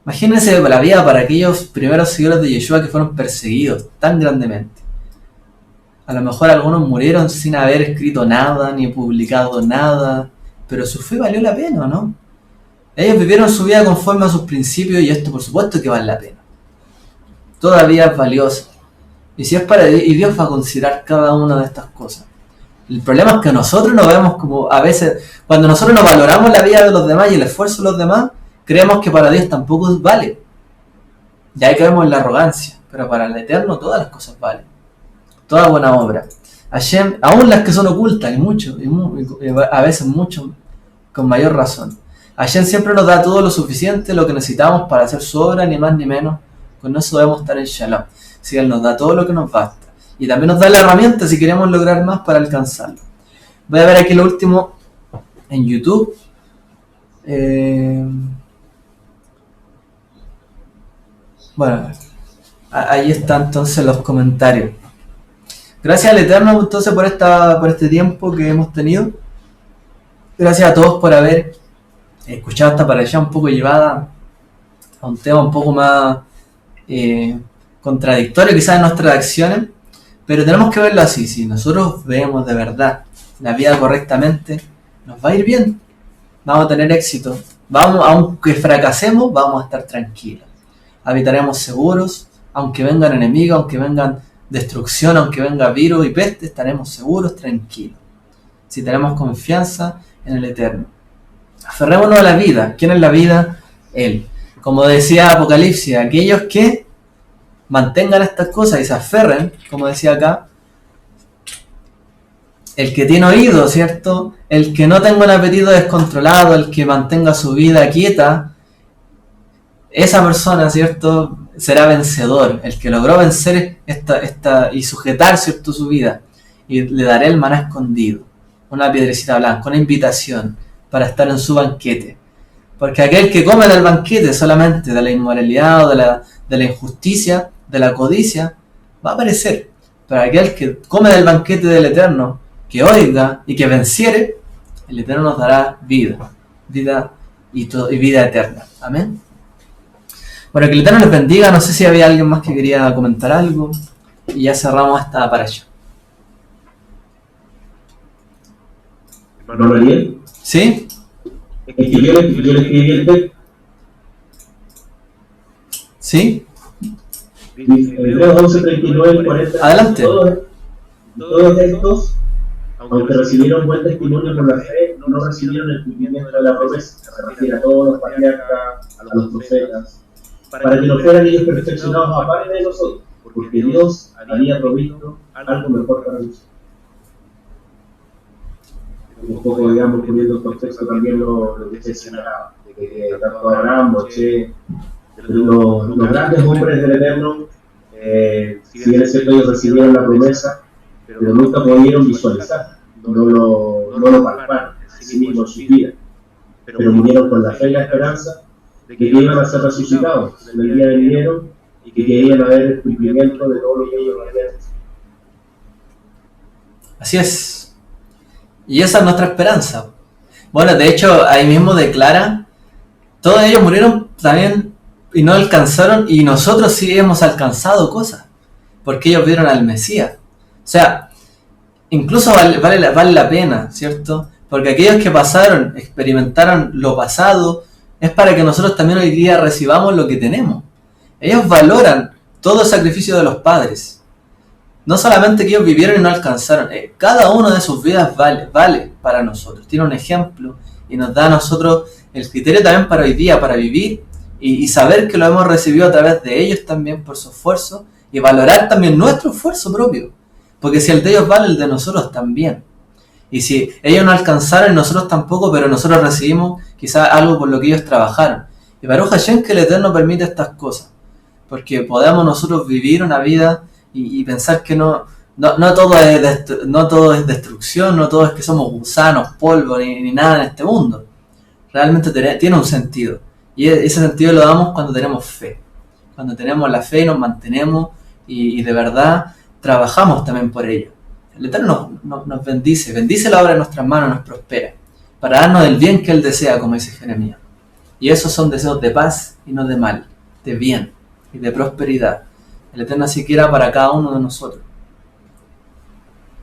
Imagínense la vida para aquellos primeros seguidores de Yeshua que fueron perseguidos tan grandemente. A lo mejor algunos murieron sin haber escrito nada, ni publicado nada, pero su fe valió la pena, ¿no? Ellos vivieron su vida conforme a sus principios y esto por supuesto que vale la pena. Todavía es valioso. Y si es para Dios, y Dios va a considerar cada una de estas cosas. El problema es que nosotros nos vemos como, a veces, cuando nosotros no valoramos la vida de los demás y el esfuerzo de los demás, creemos que para Dios tampoco vale. Y ahí caemos en la arrogancia. Pero para el Eterno todas las cosas valen. Toda buena obra. Hashem, aún las que son ocultas, y mucho, y a veces mucho, con mayor razón. Hashem siempre nos da todo lo suficiente, lo que necesitamos para hacer su obra, ni más ni menos. Con eso debemos estar en Shalom. Si Él nos da todo lo que nos basta. Y también nos da la herramienta si queremos lograr más para alcanzarlo. Voy a ver aquí lo último en YouTube. Bueno, ahí están entonces los comentarios. Gracias al Eterno entonces por este tiempo que hemos tenido. Gracias a todos por haber escuchado esta parasha un poco llevada a un tema un poco más contradictorio quizás en nuestras acciones, pero tenemos que verlo así. Si nosotros vemos de verdad la vida correctamente, nos va a ir bien, vamos a tener éxito, aunque fracasemos, vamos a estar tranquilos, habitaremos seguros, aunque vengan enemigos, aunque vengan destrucción, aunque venga virus y peste, estaremos seguros, tranquilos, si tenemos confianza en el Eterno. Aferrémonos a la vida. ¿Quién es la vida? Él. Como decía Apocalipsis, aquellos que mantengan estas cosas y se aferren, como decía acá, el que tiene oído, ¿cierto? El que no tenga un apetito descontrolado, el que mantenga su vida quieta, esa persona, ¿cierto?, será vencedor. El que logró vencer y sujetar, ¿cierto?, su vida. Y le daré el maná escondido, una piedrecita blanca, una invitación para estar en su banquete. Porque aquel que come del banquete solamente de la inmoralidad o de la injusticia, de la codicia, va a perecer. Pero aquel que come del banquete del Eterno, que oiga y que venciere, el Eterno nos dará vida y vida eterna. Amén. Bueno, que el Eterno les bendiga. No sé si había alguien más que quería comentar algo. Y ya cerramos esta parasha. Hermano Ariel. ¿Sí? Es que yo le escribí el texto. ¿Sí? Hebreos 11:39 y 40. Adelante. Todos estos, aunque recibieron buen testimonio por la fe, no recibieron el cumplimiento de la promesa. Se refiere a todos los patriarcas, a los profetas, para que no fueran ellos perfeccionados aparte de nosotros, porque Dios había provisto algo mejor para nosotros. Un poco, digamos, poniendo en contexto también lo que se señalaba, de que tanto Abraham, Moisés, Los grandes hombres del Eterno, si bien es cierto, ellos recibieron la promesa, pero nunca pudieron visualizar, no lo palparon en sí mismos en su vida, pero murieron con la fe y la esperanza de que iban a ser resucitados en el día venidero y que iban a ver el cumplimiento de todo lo que ellos habían hecho. Así es. Y esa es nuestra esperanza. Bueno, de hecho, ahí mismo declara, todos ellos murieron también y no alcanzaron, y nosotros sí hemos alcanzado cosas, porque ellos vieron al Mesías. O sea, incluso vale la pena, ¿cierto? Porque aquellos que pasaron, experimentaron lo pasado, es para que nosotros también hoy día recibamos lo que tenemos. Ellos valoran todo el sacrificio de los padres. No solamente que ellos vivieron y no alcanzaron, cada uno de sus vidas vale para nosotros. Tiene un ejemplo y nos da a nosotros el criterio también para hoy día, para vivir y saber que lo hemos recibido a través de ellos también por su esfuerzo, y valorar también nuestro esfuerzo propio. Porque si el de ellos vale, el de nosotros también. Y si ellos no alcanzaron, nosotros tampoco, pero nosotros recibimos quizás algo por lo que ellos trabajaron. Y Baruch Hashem que el Eterno permite estas cosas, porque podamos nosotros vivir una vida y pensar que no todo es destrucción, no todo es que somos gusanos, polvo, ni nada en este mundo. Realmente tiene un sentido, y ese sentido lo damos cuando tenemos fe. Cuando tenemos la fe y nos mantenemos y de verdad trabajamos también por ella. El Eterno nos bendice la obra de nuestras manos, nos prospera, para darnos el bien que Él desea, como dice Jeremías. Y esos son deseos de paz y no de mal, de bien y de prosperidad. El Eterno así quiera para cada uno de nosotros.